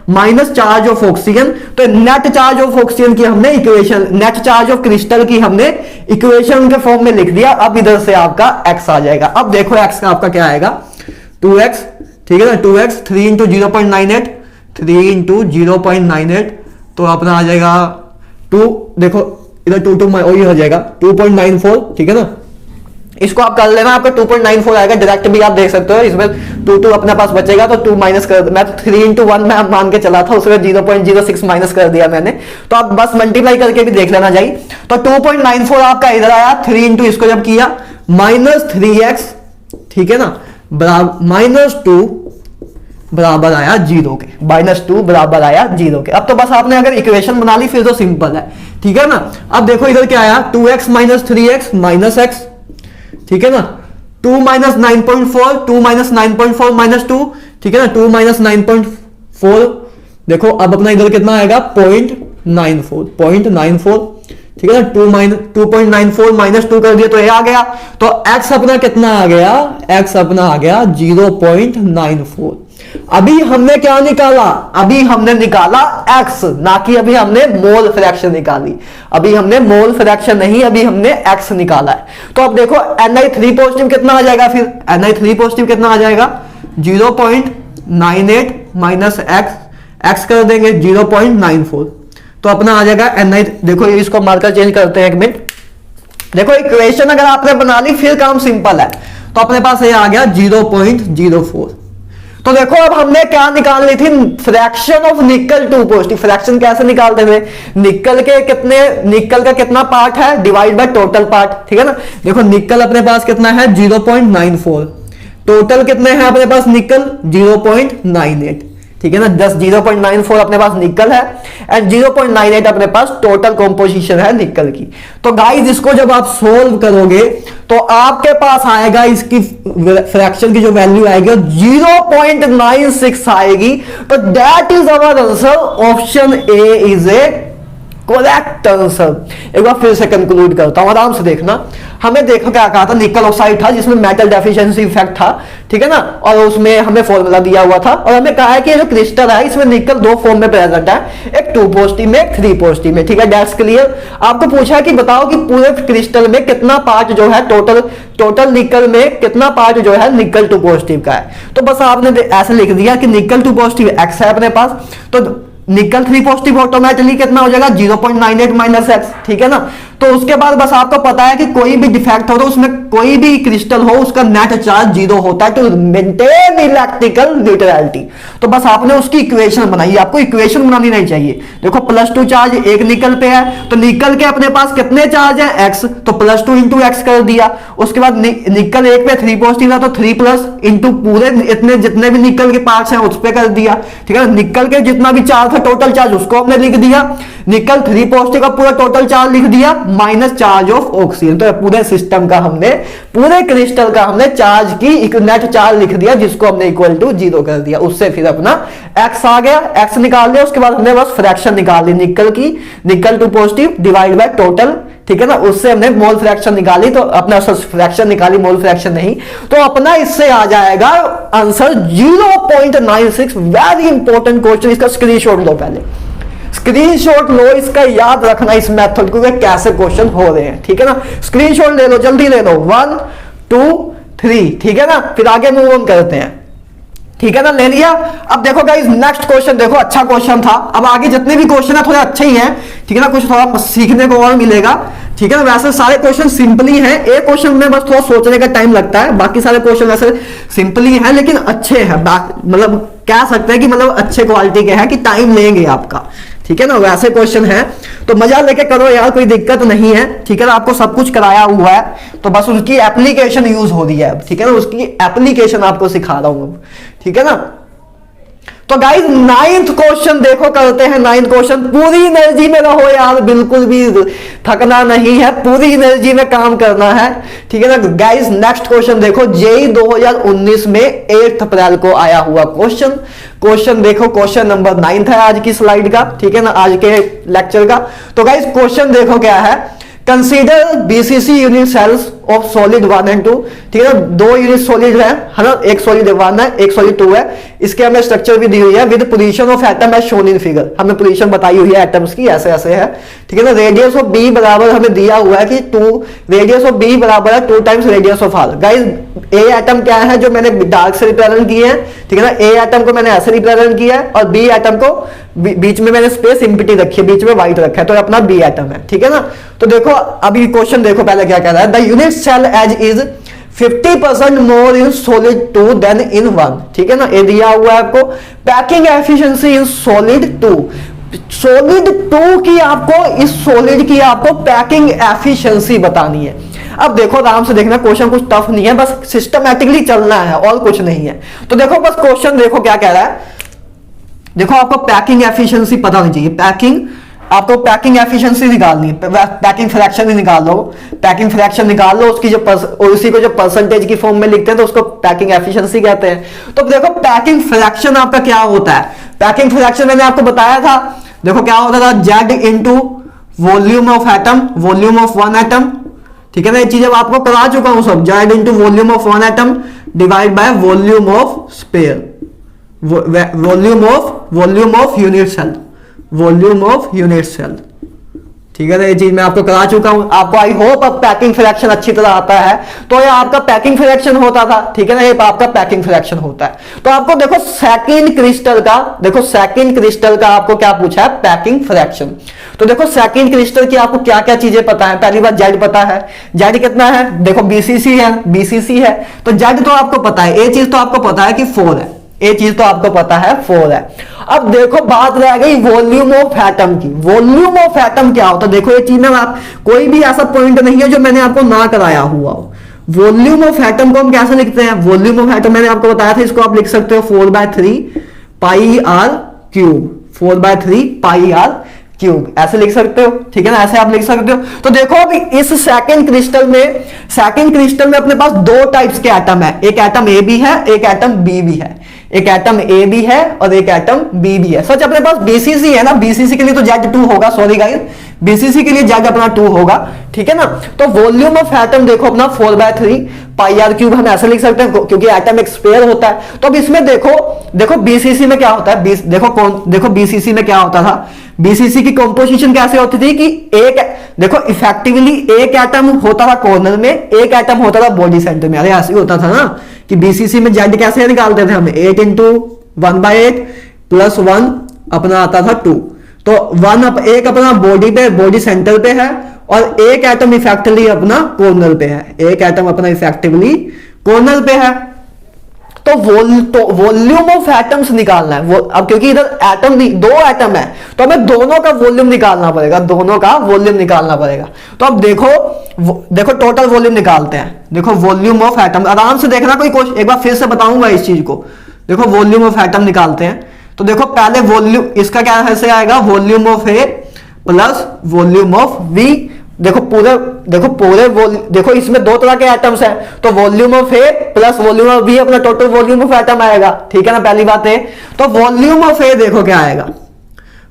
माइनस चार्ज ऑफ ऑक्सीजन, तो नेट चार्ज ऑफ ऑक्सीजन की हमने equation, net charge of crystal की हमने इक्वेशन के फॉर्म में लिख दिया। अब इधर से आपका x आ जाएगा। अब देखो x का आपका क्या आएगा 2x, ठीक है ना, 2x 3 इंटू 0.98, 3 इंटू 0.98, तो अपना आ जाएगा 2, देखो इधर 2 वही हो जाएगा 2.94, ठीक है ना। इसको आप कर लेना, आपका 2.94 आएगा, डायरेक्ट भी आप देख सकते हो, इसमें 2 अपने पास बचेगा, तो 2 माइनस कर, मैं तो 3 इंटू 1 में मान के चला था, उसमें 0.06 माइनस कर दिया मैंने, तो आप बस मल्टीप्लाई करके भी देख लेना चाहिए। तो 2.94 आपका इधर आया, 3 इंटू इसको जब किया -3x, ठीक है ना, बराबर -2 बराबर आया 0 के, -2 बराबर आया 0 के। अब तो बस आपने अगर इक्वेशन बना ली फिर तो सिंपल है, ठीक है ना। अब देखो इधर क्या आया 2x - 3x - x, ठीक है ना, 2 - 9.4, 2 - 9.4 -2, ठीक है ना, 2 - 9.4, देखो अब अपना इधर कितना आएगा 0.94, ठीक है ना, 2.94 -2 कर दिया तो ये आ गया, तो x अपना कितना आ गया, x अपना आ गया 0.94। अभी हमने क्या निकाला, अभी हमने निकाला x, ना कि अभी हमने मोल फ्रैक्शन निकाली, अभी हमने मोल फ्रैक्शन नहीं, अभी हमने x निकाला है। तो अब देखो Ni3 पॉजिटिव कितना आ जाएगा, फिर Ni3 पॉजिटिव कितना आ जाएगा 0.98 माइनस x कर देंगे 0.94, तो अपना आ जाएगा Ni। देखो इसको मार्कर चेंज करते हैं एक मिनट। देखो इक्वेशन अगर आपने बना ली फिर काम सिंपल है, तो अपने पास ये आ गया 0.04। तो देखो अब हमने क्या निकाल ली थी, फ्रैक्शन ऑफ निकल 2 पॉजिटिव। फ्रैक्शन कैसे निकालते थे, निकल का कितना पार्ट है डिवाइड बाय टोटल पार्ट, ठीक है ना। देखो निकल अपने पास कितना है 0.94, टोटल कितने हैं अपने पास निकल 0.98, ठीक है ना। 0.94 अपने पास निकल है एंड 0.98 अपने पास टोटल कंपोजिशन है निकल की। तो गाइस इसको जब आप सोल्व करोगे तो आपके पास आएगा, इसकी फ्रैक्शन की जो वैल्यू आएगी 0.96 आएगी। तो that is our answer, option A is a correct answer. एक बार फिर से कंक्लूड करता हूं, आराम से देखना। हमें देखो क्या कहा था, निकल ऑक्साइड था जिसमें मेटल डेफिशिएंसी इफेक्ट था, ठीक है ना, और उसमें हमें फॉर्मूला दिया हुआ था, और हमें कहा है कि ये जो क्रिस्टल है इसमें निकल 2 फॉर्म में प्रेजेंट है, एक 2 पॉजिटिव में एक 3 पॉजिटिव में, ठीक है, दैट्स क्लियर। आपको पूछा है कि बताओ कि पूरे क्रिस्टल में कितना पार्ट जो है टोटल निकल में कितना पार्ट जो है निकल 2 पॉजिटिव का है। तो बस आपने ऐसे लिख दिया कि निकल 2 पॉजिटिव x है अपने पास, तो निकल 3 पॉजिटिव ऑटोमेटिकली कितना हो जाएगा 0.98 माइनस x, ठीक है ना। तो उसके बाद बस आपको पता है कि कोई भी डिफेक्ट हो तो उसमें कोई भी क्रिस्टल हो उसका नेट चार्ज 0 होता है टू मेंटेन इलेक्ट्रिकल न्यूट्रलिटी। तो बस आपने उसकी इक्वेशन बनाई, आपको इक्वेशन बनानी नहीं चाहिए। देखो +2 चार्ज एक निकल पे है, तो निकल के अपने पास कितने चार्ज है x, तो +2 इंटू एक्स कर दिया। उसके बाद निकल एक पे 3 पॉजिटिव था तो 3 प्लस इंटू पूरे इतने जितने भी निकल के पार्ट्स हैं उस पे कर दिया, ठीक है। निकल के जितना भी चार्ज था टोटल चार्ज उसको हमने लिख दिया, निकल 3 पॉजिटिव का पूरा टोटल चार्ज लिख दिया माइनस चार्ज ऑफ ऑक्सीजन। तो पूरे सिस्टम का हमने, पूरे क्रिस्टल का हमने चार्ज की नेट चार्ज लिख दिया, जिसको हमने इक्वल टू 0 कर दिया। उससे फिर अपना x आ गया, x निकाल लिया। उसके बाद हमने बस फ्रैक्शन निकाल ली निकल की, nickel two positive divide by total, ठीक है ना। उससे हमने मोल फ्रैक्शन निकाली, तो अपना फ्रैक्शन निकाली, मोल फ्रैक्शन नहीं। तो अपना इससे आ जाएगा आंसर 0.96। वेरी इंपॉर्टेंट क्वेश्चन, इसका स्क्रीनशॉट लो, पहले स्क्रीनशॉट लो, इसका याद रखना इस मेथड को कैसे क्वेश्चन हो रहे हैं, ठीक है ना। स्क्रीनशॉट ले लो, जल्दी ले लो, 1 2 3, ठीक है ना। फिर आगे मूव ऑन करते हैं, ठीक है ना, ले लिया। अब देखो गाइस नेक्स्ट क्वेश्चन देखो, अच्छा क्वेश्चन था। अब आगे जितने भी क्वेश्चन है थोड़े अच्छे ही हैं, ठीक है ना, कुछ थोड़ा सीखने को और मिलेगा, ठीक है ना। वैसे सारे क्वेश्चन सिंपली हैं, एक क्वेश्चन में बस थोड़ा सोचने का टाइम लगता है, बाकी सारे क्वेश्चन वैसे सिंपली हैं लेकिन अच्छे हैं, मतलब कह सकते हैं कि मतलब अच्छे क्वालिटी के हैं, कि टाइम लेंगे आपका, ठीक है ना। वैसे क्वेश्चन है तो मजा लेके करो यार, कोई दिक्कत नहीं है, ठीक है ना। आपको सब कुछ कराया हुआ है, तो बस उसकी एप्लीकेशन यूज हो रही है, ठीक है ना। उसकी एप्लीकेशन आपको सिखा रहा हूं, ठीक है ना। तो गाइस 9th क्वेश्चन देखो, करते हैं 9th क्वेश्चन। पूरी एनर्जी में रहो यार, बिल्कुल भी थकना नहीं है, पूरी एनर्जी में काम करना है, ठीक है ना। गाइस नेक्स्ट क्वेश्चन देखो, जेई 2019 में 8 अप्रैल को आया हुआ क्वेश्चन। क्वेश्चन देखो, क्वेश्चन नंबर 9 है आज की स्लाइड का, ठीक है ना, आज के लेक्चर का। तो गाइस क्वेश्चन देखो क्या है, consider BCC unit cells of solid 1 and 2, ठीक है ना। 2 यूनिट सॉलिड है ना, एक सॉलिड 1 है, एक सॉलिड 2 है। इसके हमें स्ट्रक्चर भी दी हुई है with position of atom as shown in figure, हमें पोजीशन बताई हुई है एटम्स की, ऐसे ऐसे है, ठीक है ना। रेडियस ऑफ बी बराबर हमें दिया हुआ है कि 2, रेडियस ऑफ बी बराबर है 2 times radius of R. Guys a atom क्या है जो मैंने डार्क से रिप्रेजेंट किए हैं, ठीक है ना। ए एटम को मैंने ऐसे रिप्रेजेंट किया है और बी एटम को बीच में मैंने स्पेस एम्प्टी रखी है, बीच में व्हाइट रखा है, तो अपना बी एटम है, ठीक है ना। तो देखो अभी क्वेश्चन देखो पहले क्या कह रहा है, the unit cell edge is 50% more in solid 2 than in 1, ठीक है ना। ये दिया हुआ है आपको। Packing efficiency in solid 2, solid 2 की आपको, इस सॉलिड की आपको पैकिंग एफिशिएंसी बतानी है। अब देखो आराम से देखना, क्वेश्चन कुछ टफ नहीं है, बस सिस्टमैटिकली चलना है और कुछ नहीं है। तो देखो बस क्वेश्चन देखो क्या कह रहा है, देखो आपको पैकिंग एफिशिएंसी पता होनी चाहिए। पैकिंग, आपको पैकिंग एफिशिएंसी निकालनी है, पैकिंग फ्रैक्शन भी निकाल लो, पैकिंग फ्रैक्शन निकाल लो, उसकी जो उसी को जो परसेंटेज की फॉर्म में लिखते हैं तो उसको पैकिंग एफिशिएंसी कहते हैं। तो देखो पैकिंग फ्रैक्शन आपका क्या होता है, पैकिंग फ्रैक्शन मैंने आपको बताया था, देखो क्या होता था, Z into volume of atom, volume of 1 atom, ठीक है ना। ये चीजें आपको करा चुका हूं सब, Z into volume of 1 atom divide by volume of sphere, volume of unit cell, volume of unit cell, ठीक है ना। ये चीज मैं आपको करा चुका हूं, आपको आई होप अब पैकिंग फ्रैक्शन अच्छी तरह आता है। तो ये आपका पैकिंग फ्रैक्शन होता था, ठीक है ना, ये आपका पैकिंग फ्रैक्शन होता है। तो आपको देखो सेकंड क्रिस्टल का, देखो सेकंड क्रिस्टल का आपको क्या पूछा है, पैकिंग फ्रैक्शन। तो देखो सेकंड क्रिस्टल की आपको क्या क्या चीजें पता है, पहली बात जेड पता है, जेड कितना है, देखो बीसीसी है, बीसीसी है, तो जेड तो आपको पता है, ये चीज तो आपको पता है कि 4 है, ये चीज तो आपको पता है 4 है। अब देखो बात रह गई वॉल्यूम ऑफ एटम की, वॉल्यूम ऑफ एटम क्या होता है, देखो ये चीज में आप कोई भी ऐसा पॉइंट नहीं है जो मैंने आपको ना कराया हुआ हो। वॉल्यूम ऑफ एटम को हम कैसे लिखते हैं, वॉल्यूम ऑफ एटम मैंने आपको बताया था, इसको आप लिख सकते हो 4/3 pi r cube, 4/3 pi r cube, ऐसे लिख सकते हो, ठीक है ना, ऐसे आप लिख सकते हो। तो देखो अभी इस सेकंड क्रिस्टल में अपने पास 2 टाइप्स के एटम है, एक एटम ए भी है, एक एटम बी भी है, एक एटम ए भी है और एक एटम बी भी है। सच अपने पास बीसीसी है ना, बीसीसी के लिए तो Z2 होगा, सॉरी गाइस, बीसीसी के लिए Z अपना 2 होगा, ठीक है ना। तो वॉल्यूम ऑफ एटम देखो अपना 4/3 पाई आर क्यूब, हम ऐसे लिख सकते हैं क्योंकि एटम एक स्फीयर होता है। तो अब इसमें देखो बीसीसी में क्या होता है, देखो बीसीसी में क्या होता था, बीसीसी की कंपोजिशन कैसे होती थी कि एक, देखो इफेक्टिवली एक एटम होता था कॉर्नर में, एक एटम होता था बॉडी सेंटर में। अरे ऐसे होता था ना कि बीसीसी में जेड कैसे निकालते थे हम, 8 × 1/8 + 1 अपना आता था 2, तो 1 एक अपना बॉडी पे, बॉडी सेंटर पे है और एक एटम इफेक्टिवली अपना कॉर्नर पे है, एक एटम अपना इफेक्टिवली कॉर्नर पे है। तो वॉल्यूम ऑफ एटम्स निकालना है, अब क्योंकि इधर एटम नहीं, 2 एटम है तो हमें दोनों का वॉल्यूम निकालना पड़ेगा, दोनों का वॉल्यूम निकालना पड़ेगा। तो अब देखो टोटल वॉल्यूम निकालते हैं, देखो वॉल्यूम ऑफ एटम, आराम से देखना, कोई क्वेश्चन एक बार फिर से बताऊंगा इस चीज को। देखो वॉल्यूम ऑफ एटम निकालते हैं, तो देखो पहले वॉल्यूम, इसका क्या ऐसे आएगा, volume of A plus volume of B देखो इसमें दो तरह के एटम्स हैं, तो volume of A plus volume of B अपना टोटल वॉल्यूम ऑफ एटम आएगा, ठीक है ना, पहली बात है। तो वॉल्यूम ऑफ ए देखो क्या आएगा,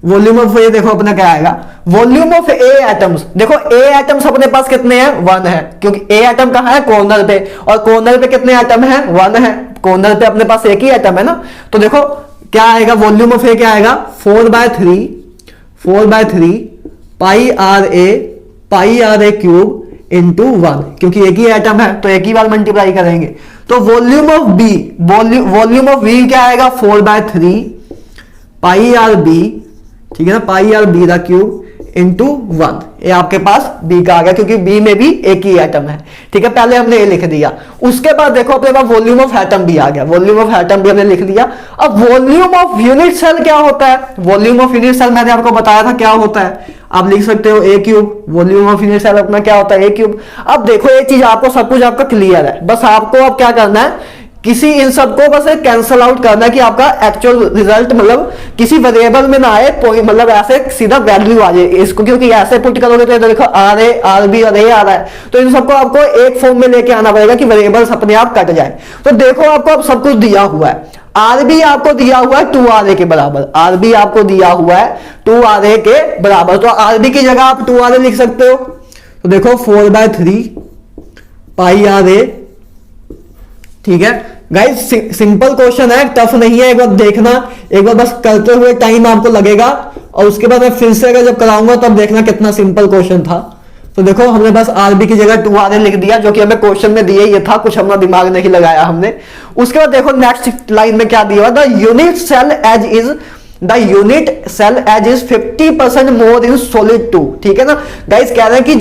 वॉल्यूम ऑफ ए देखो अपना क्या आएगा, वॉल्यूम ऑफ ए एटम्स, देखो ए एटम्स अपने पास कितने हैं, 1 है, क्योंकि ए एटम कहां है, कॉर्नर पे, और कॉर्नर पे कितने एटम है, 1 है, कॉर्नर पे अपने पास एक ही एटम है ना। तो देखो क्या आएगा, वॉल्यूम ऑफ ए क्या आएगा, 4/3 pi R A cube into 1, क्योंकि एक ही एटम है तो एक ही बार मल्टीप्लाई करेंगे। तो वॉल्यूम ऑफ बी क्या आएगा, 4/3 पाई आर बी, ठीक है ना, pi r B the cube into 1, ये आपके पास बी का आ गया, क्योंकि बी में भी एक ही एटम है, ठीक है, पहले हमने ये लिख दिया। उसके बाद देखो अपने पास वॉल्यूम ऑफ एटम भी आ गया, वॉल्यूम ऑफ एटम भी हमने लिख दिया। अब वॉल्यूम ऑफ यूनिट सेल क्या होता है, वॉल्यूम ऑफ यूनिट सेल मैंने आपको बताया था क्या होता है, आप लिख सकते हो a cube, volume of unit cell अपना क्या होता है, ए क्यूब। अब देखो ये चीज आपको सब कुछ आपका क्लियर है, बस आपको अब क्या करना है, किसी इन सबको बस कैंसल आउट करना है कि आपका एक्चुअल रिजल्ट मतलब किसी वेरिएबल में ना आए, मतलब ऐसे सीधा वैल्यू आ जाए इसको, क्योंकि ऐसे पुट करोगे तो देखो आर ए आर बी और ए आ रहा है, तो इन सबको आपको एक फॉर्म में लेके आना पड़ेगा कि वेरिएबल्स अपने आप कट जाए। तो देखो आपको अब सब कुछ दिया हुआ है, आर बी आपको दिया हुआ है 2RA के बराबर, आर बी आपको दिया हुआ है 2RA के बराबर, तो आर बी की जगह आप 2RA लिख सकते हो। तो देखो 4/3 पाई आर ए, ठीक है गाइस, सिंपल क्वेश्चन है, टफ नहीं है, एक बार देखना, एक बार बस करते हुए टाइम आपको लगेगा, और उसके बाद मैं फिर से अगर जब कराऊंगा तब देखना कितना सिंपल क्वेश्चन था। तो देखो हमने बस आरबी की जगह 2RA लिख दिया, जो कि हमें क्वेश्चन में दिए ये था, कुछ अपना दिमाग नहीं लगाया हमने। उसके बाद देखो नेक्स्ट लाइन में क्या दिया, the unit cell edge is 50% more in solid 2, ठीक है ना गाइस, कह रहे हैं कि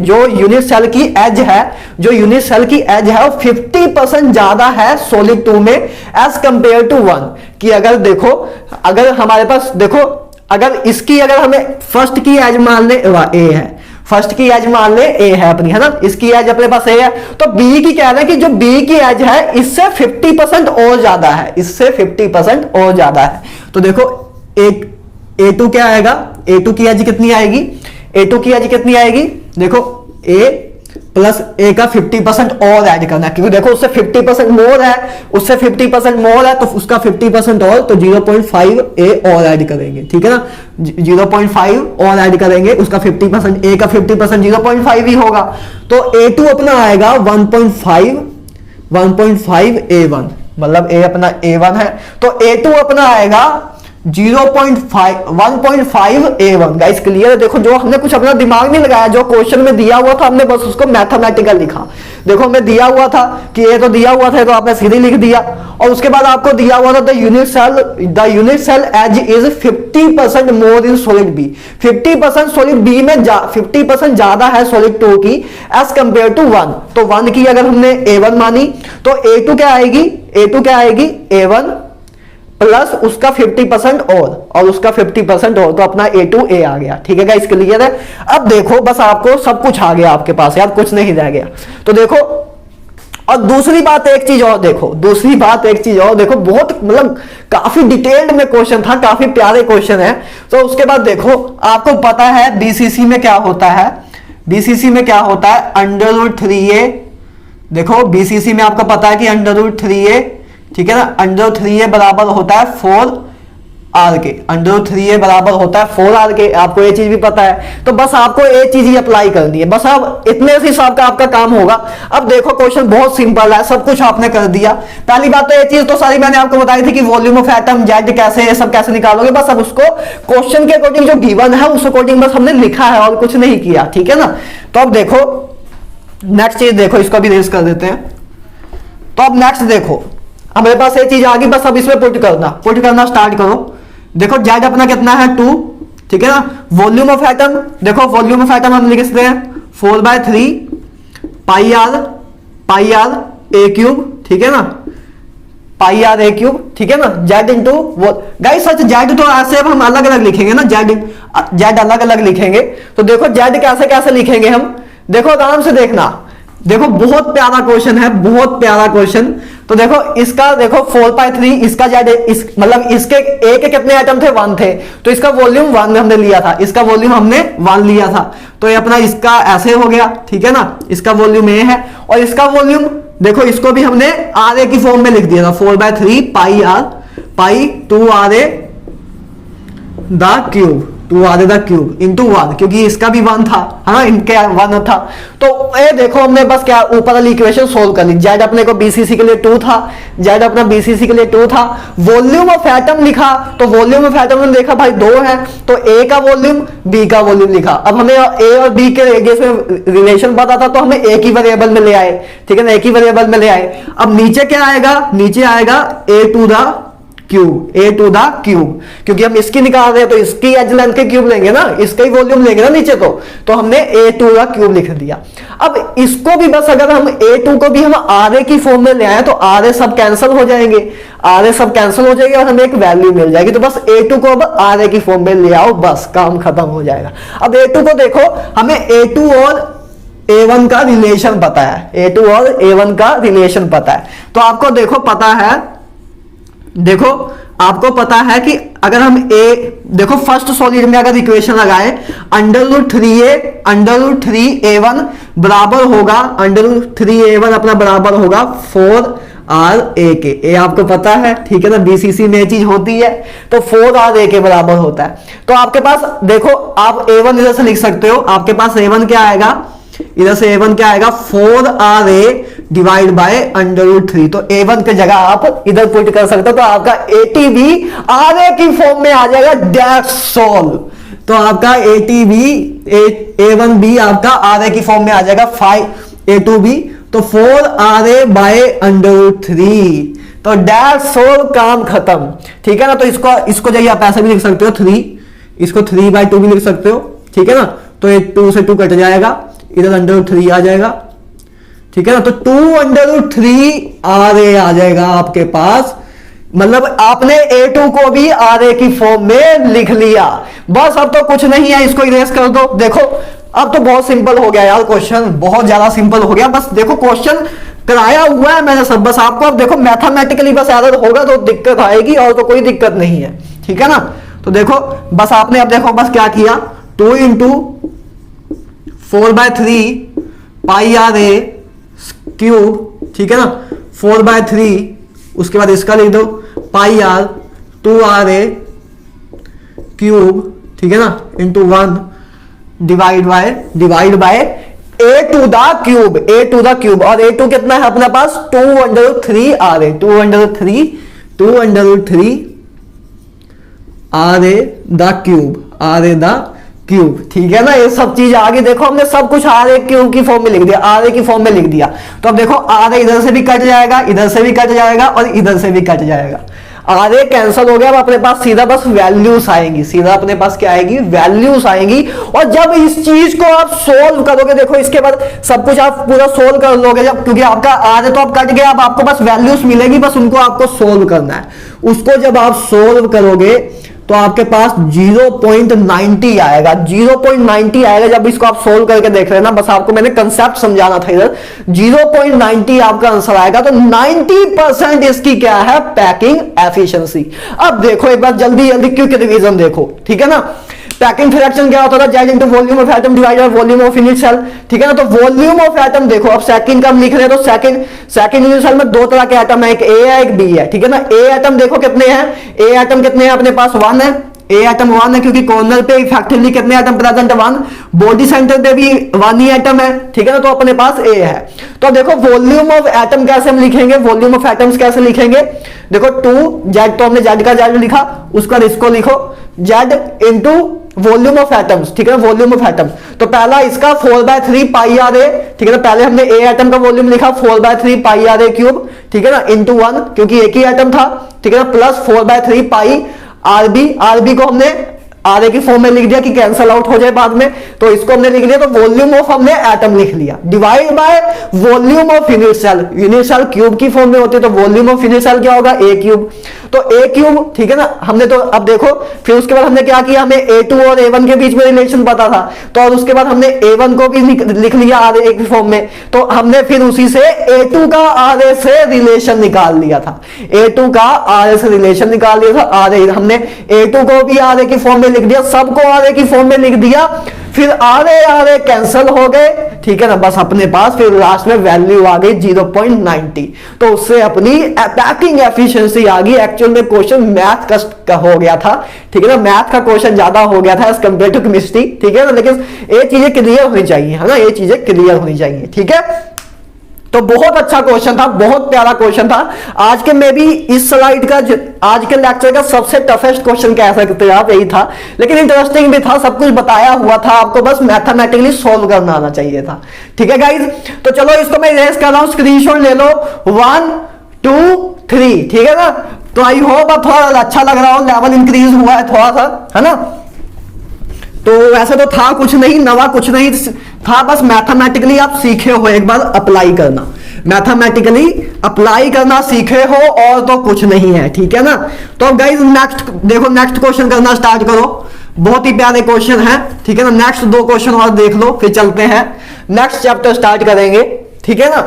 जो यूनिट सेल की एज है, जो यूनिट सेल की एज है वो 50% ज्यादा है सॉलिड 2 में एज कंपेयर टू 1, कि अगर देखो, अगर हमारे पास देखो, अगर इसकी अगर हमें फर्स्ट की एज मान ले ए है, फर्स्ट की एज मान ले ए है अपनी, है ना, इसकी एज अपने पास ए है, तो बी की कह रहे हैं कि जो बी की एज है इससे 50% और ज्यादा है, इससे 50% और ज्यादा है। तो देखो A2 क्या आएगा, A2 की एज कितनी आएगी, A2 की एज कितनी आएगी, देखो A प्लस A का 50% और ऐड करना है, क्योंकि देखो उससे 50% मोर है, उससे 50% मोर है, तो उसका 50% और, तो 0.5 A और ऐड करेंगे, ठीक है ना, 0.5 और ऐड करेंगे, उसका 50%, A का 50% 0.5 ही होगा, तो A2 अपना आएगा 1.5 A1, मतलब A अपना A1 है, तो A2 अपना आएगा 1.5 A1। गाइस क्लियर है, देखो जो हमने कुछ अपना दिमाग नहीं लगाया, जो क्वेश्चन में दिया हुआ था हमने बस उसको मैथमेटिकल लिखा। देखो हमें दिया हुआ था कि ये तो दिया हुआ था, तो आपने सीधे लिख दिया, और उसके बाद आपको दिया हुआ था the unit cell edge is 50% more in solid B, 50% solid B में 50% ज्यादा है सॉलिड 2 की एज कंपेयर टू 1, तो 1 की अगर हमने A1 मानी तो A2 क्या आएगी, A1 प्लस उसका 50% और उसका 50% और, तो अपना A2A आ गया, ठीक है गाइस क्लियर है। अब देखो बस आपको सब कुछ आ गया आपके पास यार, कुछ नहीं रह गया। तो देखो और दूसरी बात एक चीज और देखो, बहुत मतलब काफी डिटेल्ड में क्वेश्चन था, काफी प्यारे क्वेश्चन है। तो उसके बाद देखो आपको पता है बीसीसी में क्या होता है, √3a, देखो बीसीसी में आपको पता है कि √3a, ठीक है ना, √3a बराबर होता है 4R के, √3a बराबर होता है 4R के, आपको ये चीज भी पता है। तो बस आपको ये चीज ही अप्लाई करनी है, बस अब इतने से हिसाब का आपका काम होगा। अब देखो क्वेश्चन बहुत सिंपल है, सब कुछ आपने कर दिया। पहली बात तो ये चीज तो सारी मैंने आपको बताई थी कि वॉल्यूम ऑफ एटम, जेड कैसे, ये सब कैसे निकालोगे, बस अब उसको क्वेश्चन के अकॉर्डिंग जो गिवन है उस अकॉर्डिंग बस हमने लिखा है और कुछ नहीं किया, ठीक है ना। तो अब देखो नेक्स्ट चीज देखो, इसको भी रेज कर देते हैं। तो अब नेक्स्ट देखो हमारे पास ये चीज आ गई, बस अब इसमें पुट करना स्टार्ट करो। देखो जेड अपना कितना है 2, ठीक है ना। वॉल्यूम ऑफ एटम, देखो वॉल्यूम ऑफ एटम हम लिख सकते हैं 4/3 पाई आर ए क्यूब, ठीक है ना, पाई आर ए क्यूब, ठीक है ना। जेड इंटू गाइस सच जेड तो ऐसे अब हम अलग अलग लिखेंगे ना, जेड अलग अलग लिखेंगे। तो देखो जेड कैसे कैसे लिखेंगे हम, देखो आराम से देखना, देखो बहुत प्यारा क्वेश्चन है, बहुत प्यारा क्वेश्चन। तो देखो इसका देखो 4/3, इसका जेड इस मतलब इसके ए के कितने एटम थे, 1 थे, तो इसका वॉल्यूम 1 हमने लिया था, इसका वॉल्यूम हमने 1 लिया था। तो ये अपना इसका ऐसे हो गया, ठीक है ना, इसका वॉल्यूम ए है। और इसका वॉल्यूम देखो इसको भी हमने आर ए की फॉर्म में लिख दिया था, 4/3 pi r pi 2 r a the cube, 2 r a the cube into 1, क्योंकि इसका भी 1 था, है ना, इनके 1 था। तो ये देखो हमने बस क्या ऊपर वाली इक्वेशन सोल्व कर ली। जेड अपने को बीसीसी के लिए 2 था, जेड अपना बीसीसी के लिए 2 था। वॉल्यूम ऑफ एटम लिखा, तो वॉल्यूम ऑफ एटम में देखा भाई 2 है, तो ए का वॉल्यूम बी का वॉल्यूम लिखा। अब हमें ए और बी के रेडियस में रिलेशन पता था, तो हमें ए की वेरिएबल में ले आए, ठीक है ना, ए की वेरिएबल में ले आए। अब नीचे क्या आएगा, नीचे आएगा a to the cube, a to the cube, क्योंकि हम इसकी निकाल रहे हैं तो इसकी एज लेंथ के क्यूब लेंगे ना, इसका ही वॉल्यूम लेंगे ना नीचे, तो हमने ए टू द क्यूब लिख दिया। अब इसको भी बस अगर हम ए टू को भी हम आर ए की फॉर्म में ले आए तो आर ए सब कैंसिल हो जाएंगे, आर ए सब कैंसिल हो जाएंगे और हमें एक वैल्यू मिल जाएगी। तो बस ए टू को अब आर ए की फॉर्म में ले आओ, बस काम खत्म हो जाएगा। अब ए टू को देखो, हमें ए टू और A1 का रिलेशन पता है, A2 और A1 का रिलेशन पता है। तो आपको देखो पता है, देखो आपको पता है कि अगर हम देखो फर्स्ट सॉलिड में अगर इक्वेशन लगाए, √3A बराबर होगा, √3A1 अपना बराबर होगा 4RA के। ए आपको पता है, ठीक है ना, बीसीसी में ये चीज होती है, तो 4RA के बराबर होता है। तो आपके पास देखो आप A1 इधर से लिख सकते हो, आपके पास A1 क्या आएगा, इधर से A1 क्या आएगा 4RA डिवाइड बाय √3। तो A1 की जगह आप इधर पुट कर सकते हो, तो आपका ATB RA की फॉर्म में आ जाएगा, दैट्स ऑल। तो आपका ATB A1B आपका RA की फॉर्म में आ जाएगा 5A2B, तो 4RA बाय √3। तो दैट्स ऑल, काम खत्म, ठीक है ना। तो इसको जगह आप ऐसे भी लिख सकते हो 3, इसको 3/2 भी लिख सकते हो, ठीक है ना। तो 2 से 2 कट जाएगा, इधर √3 आ जाएगा, ठीक है ना। तो 2√3RA आ जाएगा आपके पास, मतलब आपने A2 को भी RA की फॉर्म में लिख लिया। बस अब तो कुछ नहीं है, इसको इरेज कर दो। देखो अब तो बहुत सिंपल हो गया यार, क्वेश्चन बहुत ज्यादा सिंपल हो गया। बस देखो क्वेश्चन कराया हुआ है मैंने सब, बस आपको अब देखो मैथमेटिकली बस एरर होगा तो दिक्कत आएगी, और तो कोई दिक्कत नहीं है, ठीक है ना। तो देखो बस आपने अब देखो बस क्या किया, 2 × 4/3 पाई RA क्यूब, ठीक है ना, 4/3, उसके बाद इसका लिख दो पाई R 2RA क्यूब, ठीक है ना, into 1 divide by A to the cube. और A2 कितना है अपने पास, 2√3RA, 2√3RA द क्यूब, ठीक है ना। ये सब चीज आगे देखो हमने सब कुछ RA क्यूब की फॉर्म में लिख दिया, RA की फॉर्म में लिख दिया। तो अब देखो RA इधर से भी कट जाएगा, इधर से भी कट जाएगा और इधर से भी कट जाएगा, RA कैंसिल हो गया। अब अपने पास सीधा बस वैल्यूज आएंगी, सीधा अपने पास क्या आएगी, वैल्यूज आएंगी। और जब इस चीज को आप सोल्व करोगे, देखो इसके बाद सब कुछ आप पूरा सोल्व कर लोगे जब, क्योंकि आपका RA तो अब कट गया, अब आपको बस वैल्यूज मिलेगी, बस उनको आपको सोल्व करना है। उसको जब आप सोल्व करोगे तो आपके पास 0.90 आएगा, 0.90 आएगा। जब इसको आप सोल्व करके देख रहे हैं ना, बस आपको मैंने कंसेप्ट समझाना था इधर, 0.90 आपका आंसर आएगा। तो 90% इसकी क्या है, पैकिंग एफिशिएंसी। अब देखो एक बार जल्दी क्विक रिवीजन देखो, ठीक है ना। पैकिंग फ्रैक्शन क्या होता था, Z into volume of atom divided by volume of unit cell, ठीक है ना। तो वॉल्यूम ऑफ एटम देखो, अब सेकंड का हम लिख रहे हैं, तो सेकंड यूनिट सेल में 2 तरह के एटम है, एक A है एक B है, ठीक है ना। A एटम देखो कितने हैं, A एटम कितने हैं अपने पास, 1 है, A एटम 1 है, क्योंकि कॉर्नर पे इफेक्टिवली कितने एटम प्रेजेंट है, 1। बॉडी सेंटर पे भी 1 ही एटम है, ठीक है ना। तो अपने पास A है। तो देखो वॉल्यूम ऑफ एटम कैसे हम लिखेंगे, वॉल्यूम ऑफ एटम्स कैसे लिखेंगे, देखो 2Z, तो हमने Z का Z लिखा, उसका इसको लिखो Z into volume of atoms, ठीक है ना, वॉल्यूम ऑफ एटम्स। तो पहला इसका 4/3 पाई RA, ठीक है ना। पहले हमने A एटम का वॉल्यूम लिखा 4/3 पाई RA क्यूब, ठीक है ना, इंटू 1, क्योंकि एक ही एटम था, ठीक है ना, प्लस 4/3 पाई RB को हमने आर ए की फॉर्म में लिख दिया कि कैंसल आउट हो जाए बाद में, तो इसको हमने लिख दिया, तो वॉल्यूम ऑफ हमने एटम लिख लिया, divide by volume of unit cell. Unit cell cube की फॉर्म में होती है, तो वॉल्यूम ऑफ यूनिट सेल क्या होगा, ए क्यूब। तो ए क्यूब, ठीक है ना, हमने तो अब देखो फिर उसके बाद हमने क्या किया, हमें A2 और A1 के बीच में रिलेशन पता था, तो और उसके बाद हमने A1 को भी लिख लिया आर ए की फॉर्म में, तो हमने फिर उसी से A2 का आर ए से रिलेशन निकाल लिया था, A2 का आर ए से रिलेशन निकाल लिया था। आर ए हमने A2 को भी आर ए की फॉर्म में लिख दिया, सबको आर ए की फॉर्म में लिख दिया, फिर आर ए कैंसिल हो गए, ठीक है ना, बस अपने पास फिर लास्ट में वैल्यू आ गई 0.90, तो उससे अपनी पैकिंग एफिशिएंसी आ गई। एक्चुअल में क्वेश्चन मैथ का हो गया था, ठीक है ना, मैथ का क्वेश्चन ज्यादा हो गया था एज कंपेयर टू केमिस्ट्री, ठीक है ना, लेकिन ये चीजें क्लियर होनी चाहिए, है ना, ये चीजें क्लियर होनी चाहिए, ठीक है। तो बहुत अच्छा क्वेश्चन था, बहुत प्यारा क्वेश्चन था। आज के में भी इस स्लाइड का, आज के लेक्चर का सबसे टफेस्ट क्वेश्चन कह सकते हैं आप, यही था, लेकिन इंटरेस्टिंग भी था, सब कुछ बताया हुआ था, आपको बस मैथमेटिकली सॉल्व करना आना चाहिए था, ठीक है गाइज। तो चलो इसको मैं इरेज कर रहा हूं, स्क्रीनशॉट ले लो, 1 2 3, ठीक है ना। तो आई होप अब थोड़ा अच्छा लग रहा हो, लेवल इंक्रीज हुआ है थोड़ा सा, है ना। तो वैसे तो था कुछ नहीं, नवा कुछ नहीं था, बस मैथमेटिकली आप सीखे हो, एक बार अप्लाई करना, मैथमेटिकली अप्लाई करना सीखे हो, और तो कुछ नहीं है, ठीक है ना। तो गाइस नेक्स्ट देखो, नेक्स्ट क्वेश्चन करना स्टार्ट करो, बहुत ही प्यारे क्वेश्चन है, ठीक है ना। नेक्स्ट 2 क्वेश्चन और देख लो, फिर चलते हैं नेक्स्ट चैप्टर स्टार्ट करेंगे, ठीक है ना।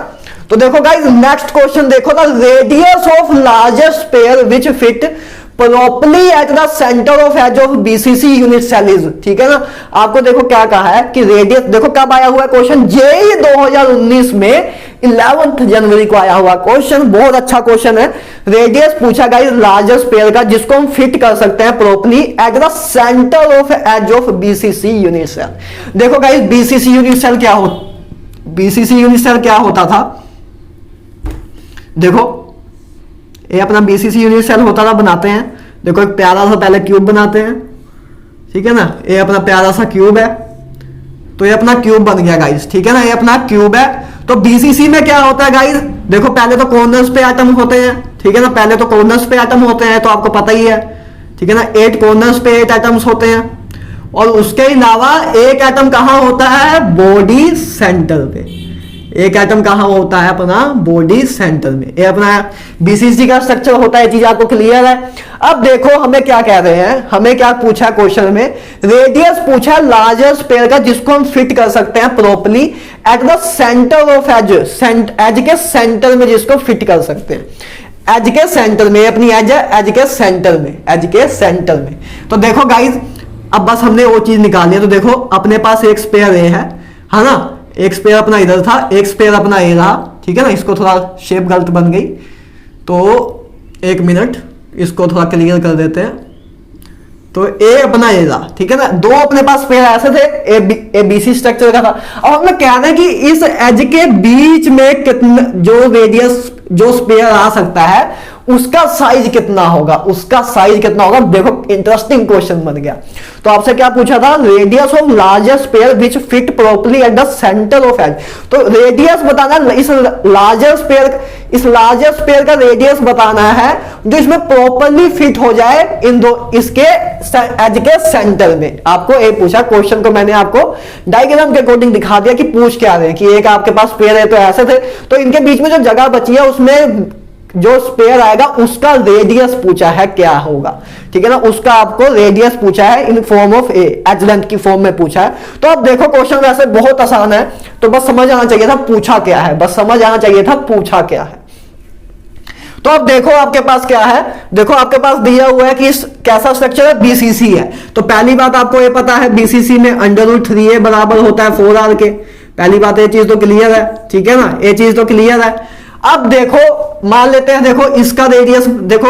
तो देखो गाइस नेक्स्ट क्वेश्चन देखो, the radius of largest sphere which fit properly at the center of edge of BCC unit cell is, ठीक है ना। आपको देखो क्या कहा है कि रेडियस, देखो कब आया हुआ क्वेश्चन, जेईई 2019 में 11 जनवरी को आया हुआ क्वेश्चन, बहुत अच्छा क्वेश्चन है। रेडियस पूछा गाइस लार्जेस्ट पेयर का, जिसको हम फिट कर सकते हैं properly at the centre of edge of BCC unit cell. देखो गाइस BCC यूनिट सेल क्या हो, BCC यूनिट सेल क्या होता था, देखो ये अपना BCC यूनिट सेल होता था, बनाते हैं, देखो एक प्यारा सा पहले क्यूब बनाते हैं, ठीक है ना, ये अपना प्यारा सा क्यूब है, तो ये अपना क्यूब बन गया गाइस, ठीक है ना, ये अपना क्यूब है। तो BCC में क्या होता है गाइस, देखो पहले तो कॉर्नर्स पे एटम होते हैं, ठीक है ना, पहले तो कॉर्नर्स पे एटम होते हैं, तो आपको पता ही है, ठीक है ना, 8 कॉर्नर्स पे 8 एटम्स होते हैं, और उसके अलावा एक एटम कहां होता है, बॉडी सेंटर पे, एक एटम कहां होता है अपना बॉडी सेंटर में, ये अपना BCC का स्ट्रक्चर होता है, चीज आपको क्लियर है। अब देखो हमें क्या कह रहे हैं, हमें क्या पूछा क्वेश्चन में, रेडियस पूछा लार्जेस्ट पेयर का, जिसको हम फिट कर सकते हैं properly at the centre of edge, edge के सेंटर में जिसको फिट कर सकते हैं, एज के सेंटर में, अपनी एज है एज के सेंटर में, एज के सेंटर में। तो देखो गाइज अब बस हमने वो चीज निकालनी है, तो देखो अपने पास एक स्पेयर ए है ना, एक स्पेयर अपना इधर था, एक स्पेयर अपना ए रहा, ठीक है ना, इसको थोड़ा शेप गलत बन गई, तो 1 मिनट इसको थोड़ा क्लियर कर देते हैं। तो ए अपना ए रहा, ठीक है ना, 2 अपने पास स्पेयर ऐसे थे, ए BC स्ट्रक्चर का था। अब हमें कहना है कि इस एज के बीच में कितना, जो रेडियस जो स्पेयर आ सकता है उसका साइज कितना होगा, उसका साइज कितना होगा। देखो इंटरेस्टिंग क्वेश्चन बन गया। तो आपसे क्या पूछा था, radius of largest sphere which fit properly at the centre of edge. तो रेडियस बताना, इस लार्जेस्ट पेयर का रेडियस बताना है जो इसमें प्रॉपर्ली फिट हो जाए इन दो, इसके एज के सेंटर में। आपको ये पूछा, क्वेश्चन को मैंने आपको डायग्राम के अकॉर्डिंग दिखा दिया कि पूछ क्या रहे हैं, कि एक आपके पास पेयर है तो ऐसे थे, तो इनके बीच में जो जगह बची है उसमें जो स्पेयर आएगा उसका रेडियस पूछा है क्या होगा, ठीक है ना, उसका आपको रेडियस पूछा है in form of A, edge length की फॉर्म में पूछा है। तो अब देखो क्वेश्चन वैसे बहुत आसान है, तो बस समझ आना चाहिए था पूछा क्या है, बस समझ आना चाहिए था पूछा क्या है। तो अब देखो आपके पास क्या है, देखो आपके पास दिया हुआ है कि इस कैसा स्ट्रक्चर है, BCC है। तो पहली बात आपको ये पता है BCC में √3a बराबर होता है 4r के, पहली बात ये चीज तो क्लियर है, ठीक है ना, ये चीज तो क्लियर है। अब देखो मान लेते हैं, देखो इसका रेडियस, देखो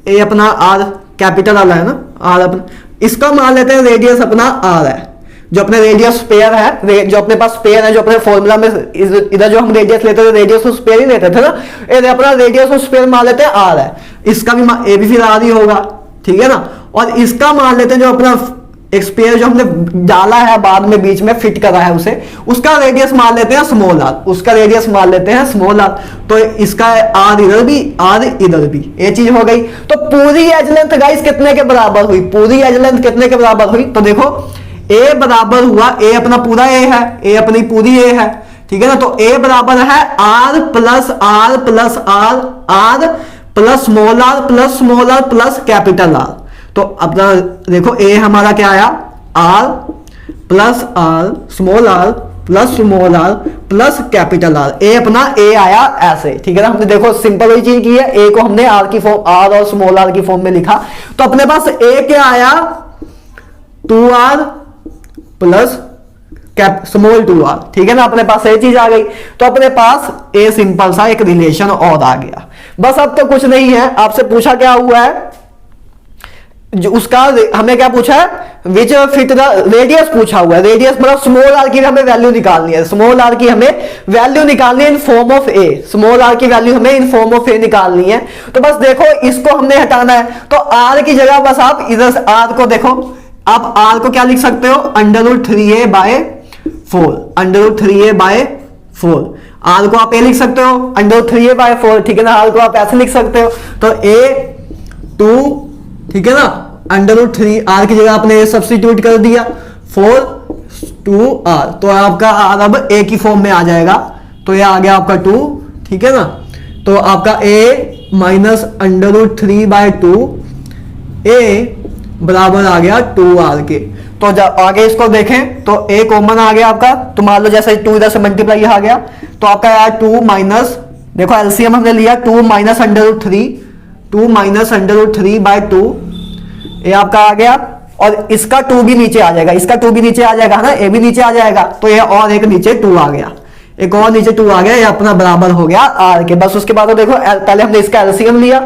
ये अपना r कैपिटल वाला है ना, r अपना, इसका मान लेते हैं रेडियस अपना r है, जो अपने रेडियस स्पेयर है, जो अपने पास स्पेयर है, जो अपने फॉर्मूला में इधर जो हम रेडियस लेते थे, रेडियस ऑफ स्पेयर ही लेते थे ना, ये अपना रेडियस ऑफ स्पेयर मान लेते हैं r है, इसका भी ये भी फिर r ही होगा, ठीक है ना। और इसका मान लेते हैं जो अपना एक स्पेयर जो हमने डाला है बाद में बीच में फिट करा है उसे, उसका रेडियस मान लेते हैं स्मॉल आर, उसका रेडियस मान लेते हैं स्मॉल आर। तो इसका आर इधर भी, आर इधर भी, ये चीज हो गई। तो पूरी एज लेंथ गाइस कितने के बराबर हुई, पूरी एज लेंथ कितने के बराबर हुई? तो देखो ए बराबर हुआ, ए अपना पूरा ए है, ए अपनी पूरी ए है, ठीक है ना। तो ए बराबर है r plus r plus r, r plus small r plus small r plus capital r. तो अपना देखो ए हमारा क्या आया, r plus r small r plus small r plus capital r, a अपना ए आया ऐसे, ठीक है ना। हमने देखो सिंपल वही चीज की है, ए को हमने आर की फॉर्म, आर और स्मॉल आर की फॉर्म में लिखा। तो अपने पास ए क्या आया, 2r plus cap small 2r, ठीक है ना। अपने पास ये चीज आ गई। तो अपने पास ए सिंपल सा एक रिलेशन और आ गया। बस अब तो कुछ नहीं है, आपसे पूछा क्या हुआ है, जो उसका हमें क्या पूछा है, विच फिट द रेडियस पूछा हुआ है। रेडियस मतलब स्मॉल आर की हमें वैल्यू निकालनी है, स्मॉल आर की हमें वैल्यू निकालनी है in form of A, small R की वैल्यू हमें इन फॉर्म ऑफ ए निकालनी है। तो बस देखो इसको हमने हटाना है, तो आर की जगह बस आप इधर से आर को देखो, आप आर को क्या लिख सकते हो, √3a/4, √3a/4। आर को आप ए लिख सकते हो √3a/4, ठीक है ना। आर को आप ऐसे लिख सकते हो। तो a2, ठीक है ना, √3, आर की जगह आपने सब्स्टिट्यूट कर दिया, 4 2r, तो आपका आर अब ए की फॉर्म में आ जाएगा। तो ये आ गया आपका 2, ठीक है ना। तो आपका a माइनस √3/2, a बराबर आ गया 2r के। तो जब आगे इसको देखें तो a कॉमन आ गया आपका, तो मान लो जैसे 2 इधर से मल्टीप्लाई आ गया, तो आपका यार 2 माइनस, देखो एलसीएम हमने लिया 2 माइनस √3, 2 माइनस √3/2, ये आपका आ गया। और इसका 2 भी नीचे आ जाएगा, इसका 2 भी नीचे आ जाएगा ना, ए भी नीचे आ जाएगा। तो ये और एक नीचे 2 आ गया, एक और नीचे 2 आ गया, ये अपना बराबर हो गया आर के। बस उसके बाद तो देखो पहले हमने इसका एलसीएम लिया,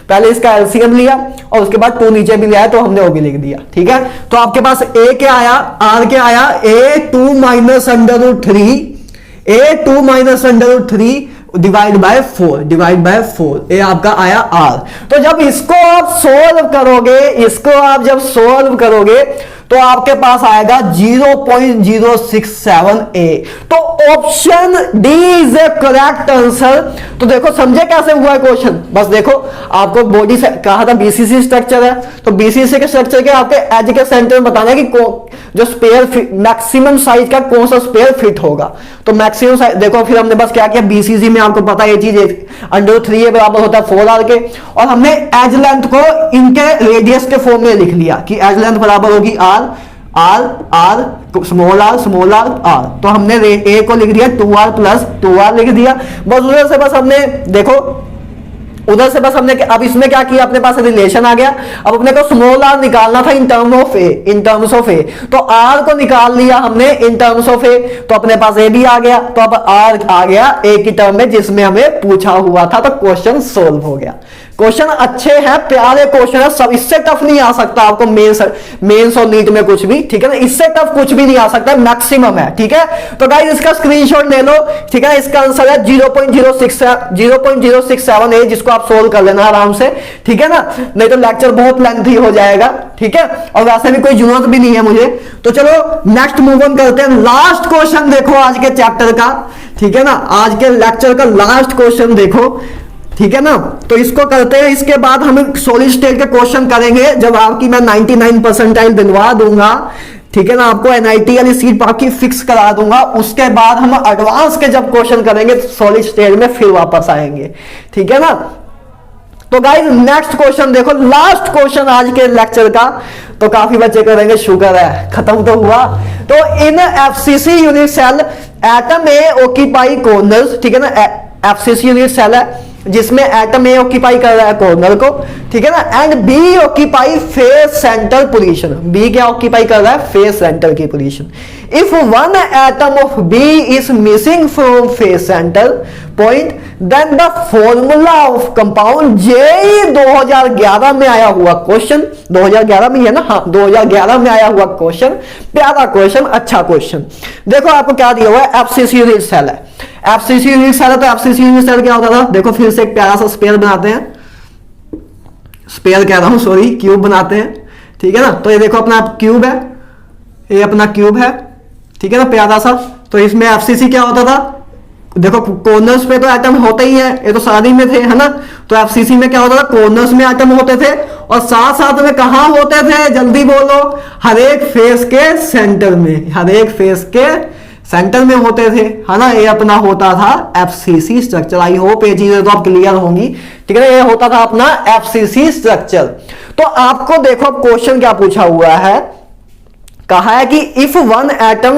पहले इसका एलसीएम लिया और उसके बाद 2 नीचे भी लिया, तो हमने वो भी लिख दिया, ठीक है। तो आपके पास ए क्या आया, आर क्या आया, a2 minus √3, a2 minus √3 divide by 4, ये आपका आया आर। तो जब इसको आप सोल्व करोगे, इसको आप जब सोल्व करोगे तो आपके पास आएगा 0.067a। तो option D is a correct answer. तो देखो समझे कैसे हुआ है क्वेश्चन, बस देखो आपको बॉडी से कहा था बीसीसी स्ट्रक्चर है, तो बीसीसी के स्ट्रक्चर के आपके एज के सेंटर में बताना है कि जो स्पेयर मैक्सिमम साइज का कौन सा स्पेयर फिट होगा। तो मैक्सिमम साइज देखो, फिर हमने बस क्या किया, बीसीसी में आपको पता है ये चीज √3a बराबर होता है 4r के, और हमने एज लेंथ को इनके रेडियस के फॉर्म में लिख लिया कि एज लेंथ बराबर होगी r स्मॉल आर आर। तो हमने ए को लिख दिया 2r प्लस 2r लिख दिया। बस उधर से बस हमने देखो, उधर से बस हमने अब इसमें क्या किया, अपने पास रिलेशन आ गया। अब अपने को स्मॉल आर निकालना था इन टर्म्स ऑफ ए, तो आर को निकाल लिया हमने इन टर्म्स ऑफ ए, तो अपने पास ए भी आ गया। तो अब आर आ गया ए की टर्म में जिसमें हमें पूछा हुआ था, तो क्वेश्चन सोल्व हो गया। क्वेश्चन अच्छे हैं, प्यारे क्वेश्चन है, सब इससे टफ नहीं आ सकता आपको मेंस और नीट में कुछ भी, ठीक है ना। इससे टफ कुछ भी नहीं आ सकता, मैक्सिमम है, ठीक है। तो गाइस इसका स्क्रीनशॉट ले लो, ठीक है। इसका आंसर है 0.067a, जिसको आप सोल्व कर लेना आराम से, ठीक है ना, नहीं तो लेक्चर बहुत लेंथी हो जाएगा, ठीक है। और वैसे भी कोई जरूरत भी नहीं है मुझे। तो चलो नेक्स्ट मूव ऑन करते हैं। लास्ट क्वेश्चन देखो आज के चैप्टर का, ठीक है ना, आज के लेक्चर का लास्ट क्वेश्चन देखो, ठीक है ना। तो इसको करते हैं, इसके बाद हम सॉलिड स्टेट के क्वेश्चन करेंगे जब आपकी मैं 99 परसेंटाइल दिलवा दूंगा, ठीक है ना, आपको एनआईटी वाली सीट आपकी फिक्स करा दूंगा। उसके बाद हम एडवांस के जब क्वेश्चन करेंगे सॉलिड स्टेट में फिर वापस आएंगे, ठीक है ना। तो गाइस नेक्स्ट क्वेश्चन देखो, लास्ट क्वेश्चन आज के लेक्चर का। तो काफी बच्चे करेंगे, शुक्र है खत्म तो हुआ। तो in FCC unit cell atom A occupy corners, ठीक है ना, एफसीसी यूनिट सेल है जिसमें एटम ए ऑक्यूपाई कर रहा है कॉर्नर को, ठीक है ना, and B occupy face centre position. B क्या ऑक्यूपाई कर रहा है, फेस सेंटर की position. If one atom of B is missing from face centre point, then the formula of compound JEE 2011 में आया हुआ क्वेश्चन, 2011 में है ना, हाँ 2011 में आया हुआ क्वेश्चन, प्यारा क्वेश्चन, अच्छा क्वेश्चन। देखो आपको क्या दिया हुआ है, एफसीसी यूनिट सेल है, एफसीसी यूनिट सेल है। तो एफसीसी यूनिट सेल क्या होता था, देखो फिर से एक प्यारा सा स्पेयर बनाते हैं, स्पेयर कह रहा हूं सॉरी, क्यूब बनाते हैं, ठीक है ना। तो ये देखो अपना क्यूब है, ये अपना क्यूब है, ठीक है ना, प्यारा सा। तो इसमें एफसीसी क्या होता था, देखो कॉर्नर्स पे तो एटम होते ही है, ये तो शादी में थे, है ना। तो एफसीसी में क्या होता था, कॉर्नर्स में एटम होते थे और साथ साथ में कहां होते थे, जल्दी बोलो, हर एक फेस के सेंटर में, हर एक फेस के सेंटर में होते थे, है ना। ये अपना होता था एफसीसी स्ट्रक्चर। आई होप ये चीजें तो आप क्लियर होंगी, ठीक है ना। ये होता था अपना एफसीसी स्ट्रक्चर। तो आपको देखो अब क्वेश्चन क्या पूछा हुआ है, कहा है कि इफ वन एटम,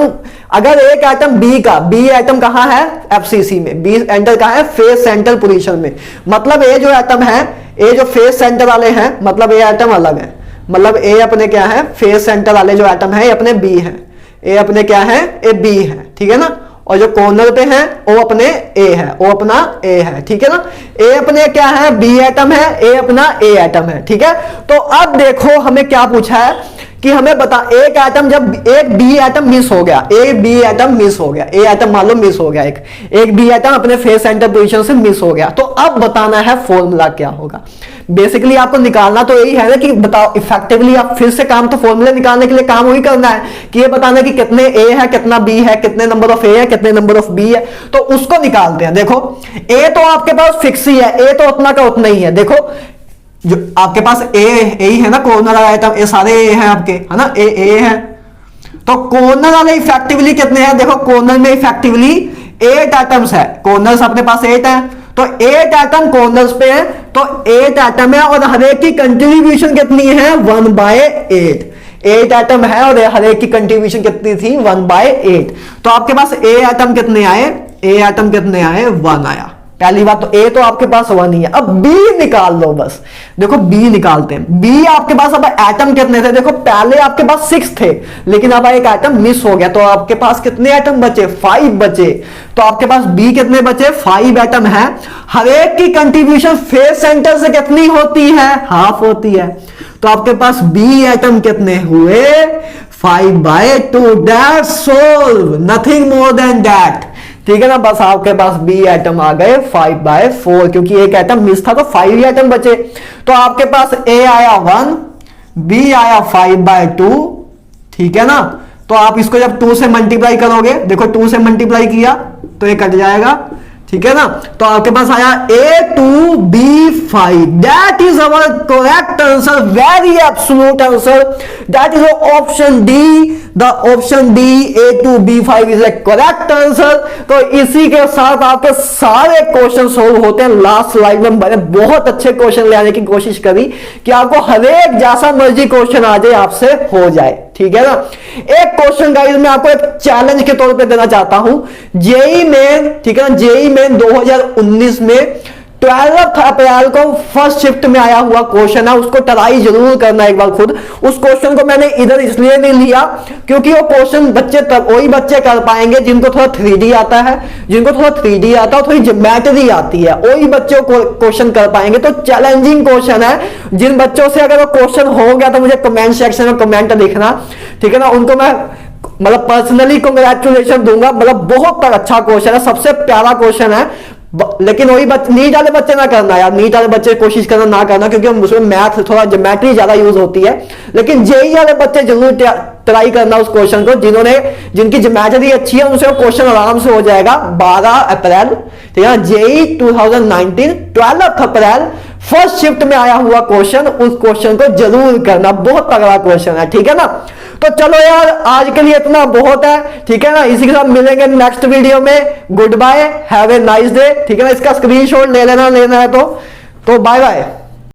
अगर एक एटम बी का, बी एटम कहां है, एफसीसी में, बी एंटर कहां है, फेस सेंटर पोजीशन में। मतलब ये जो एटम है, ये जो फेस सेंटर वाले हैं, मतलब ये एटम अलग है, मतलब ये अपने क्या है, फेस सेंटर वाले जो एटम है ये अपने बी है, ये अपने क्या है, ये बी है, ठीक है ना। और जो कॉर्नर पे है वो अपने ए है, वो अपना ए है, ठीक है ना। ए अपने क्या है, बी एटम है, ए अपना ए एटम है, ठीक है। तो अब देखो हमें क्या पूछा है कि हमें बता, एक एटम, जब एक बी एटम मिस हो गया, एक बी एटम मिस हो गया, ए एटम मान लो मिस हो गया, एक बी एटम अपने फेस सेंटर पोजीशन से मिस हो गया, तो अब बताना है फॉर्मूला क्या होगा। बेसिकली आपको निकालना तो यही है ना कि बताओ इफेक्टिवली, आप फिर से काम तो फॉर्मूले निकालने के लिए काम वही करना है कि ये बताना कि कितने ए है, कितना बी है, कितने नंबर ऑफ ए है, कितने नंबर ऑफ बी है, तो उसको निकालते हैं। देखो ए तो आपके पास फिक्स ही है, ए तो उतना का उतना ही है। देखो जो आपके पास ए ही है ना, कॉर्नर आइटम, ये सारे ए हैं आपके, है ना, ए है। तो कॉर्नर वाले इफेक्टिवली कितने हैं, देखो कॉर्नर में इफेक्टिवली 8 एटम्स है, कॉर्नर्स अपने पास 8 है, तो 8 एटम कॉर्नर्स पे है, तो 8 एटम है और हर एक की कंट्रीब्यूशन कितनी है, 1/8। 8 एटम है और हर एक की कंट्रीब्यूशन कितनी थी, 1/8। तो आपके पास ए एटम कितने आए, ए एटम कितने आए, 1 आया। पहली बात तो ए तो आपके पास 1 ही है। अब बी निकाल लो बस, देखो बी निकालते हैं। बी आपके पास अब एटम कितने थे, देखो पहले आपके पास 6 थे, लेकिन अब एक एटम मिस हो गया, तो आपके पास कितने एटम बचे, 5 बचे। तो आपके पास बी कितने बचे, 5 एटम है। हर एक की कंट्रीब्यूशन फेस सेंटर से कितनी होती है, हाफ होती है। तो आपके पास बी एटम कितने हुए, 5/2। That's solve, nothing more than that, ठीक है ना। बस आपके पास बी एटम आ गए 5/4, क्योंकि एक एटम मिस था तो 5 ही एटम बचे। तो आपके पास ए आया 1, बी आया 5/2, ठीक है ना। तो आप इसको जब 2 से मल्टीप्लाई करोगे, देखो 2 से मल्टीप्लाई किया तो ये कट जाएगा, ठीक है ना। तो आपके पास आया A2B5, that is our correct answer, very absolute answer, that is option D. The option D A2B5 is a correct answer. तो इसी के साथ आपके सारे क्वेश्चन सोल्व होते हैं। लास्ट स्लाइड में मैंने बहुत अच्छे क्वेश्चन ले आने की कोशिश करी कि आपको हर एक जैसा मर्जी क्वेश्चन आ जाए आपसे हो जाए, ठीक है ना। एक क्वेश्चन गाइस मैं आपको एक चैलेंज के तौर पे देना चाहता हूं, जेई मेन, ठीक है ना, जेई मेन 2019 में 12 अप्रैल को फर्स्ट शिफ्ट में आया हुआ क्वेश्चन है, उसको ट्राई जरूर करना एक बार खुद। उस क्वेश्चन को मैंने इधर इसलिए नहीं लिया क्योंकि वो क्वेश्चन बच्चे तब वही बच्चे कर पाएंगे जिनको थोड़ा 3D आता है, जिनको थोड़ा 3D आता है, थोड़ी ज्योमेट्री आती है, वही बच्चों को क्वेश्चन कर पाएंगे। तो चैलेंजिंग क्वेश्चन है, जिन बच्चों से अगर वो क्वेश्चन हो गया तो मुझे कमेंट सेक्शन में कमेंट लिखना, ठीक है ना। उनको मैं मतलब पर्सनली कांग्रेचुलेशन दूंगा, मतलब बहुत अच्छा क्वेश्चन है, सबसे प्यारा क्वेश्चन है। लेकिन वही नीट वाले बच्चे ना करना यार, नीट वाले बच्चे कोशिश करना ना करना, क्योंकि उसमें मैथ थोड़ा ज्योमेट्री ज्यादा यूज होती है। लेकिन जेई वाले बच्चे जरूर ट्राई करना उस क्वेश्चन को, जिनकी ज्योमेट्री अच्छी है उनसे क्वेश्चन आराम से हो जाएगा। 12 अप्रैल, ठीक है, जेई 2019 12 अप्रैल फर्स्ट शिफ्ट में आया हुआ क्वेश्चन, उस क्वेश्चन को जरूर करना, बहुत तगड़ा क्वेश्चन है, ठीक है ना। तो चलो यार आज के लिए इतना बहुत है, ठीक है ना। इसी के साथ मिलेंगे नेक्स्ट वीडियो में। Good bye, have a nice day, ठीक है ना। इसका स्क्रीनशॉट ले लेना है तो बाय बाय।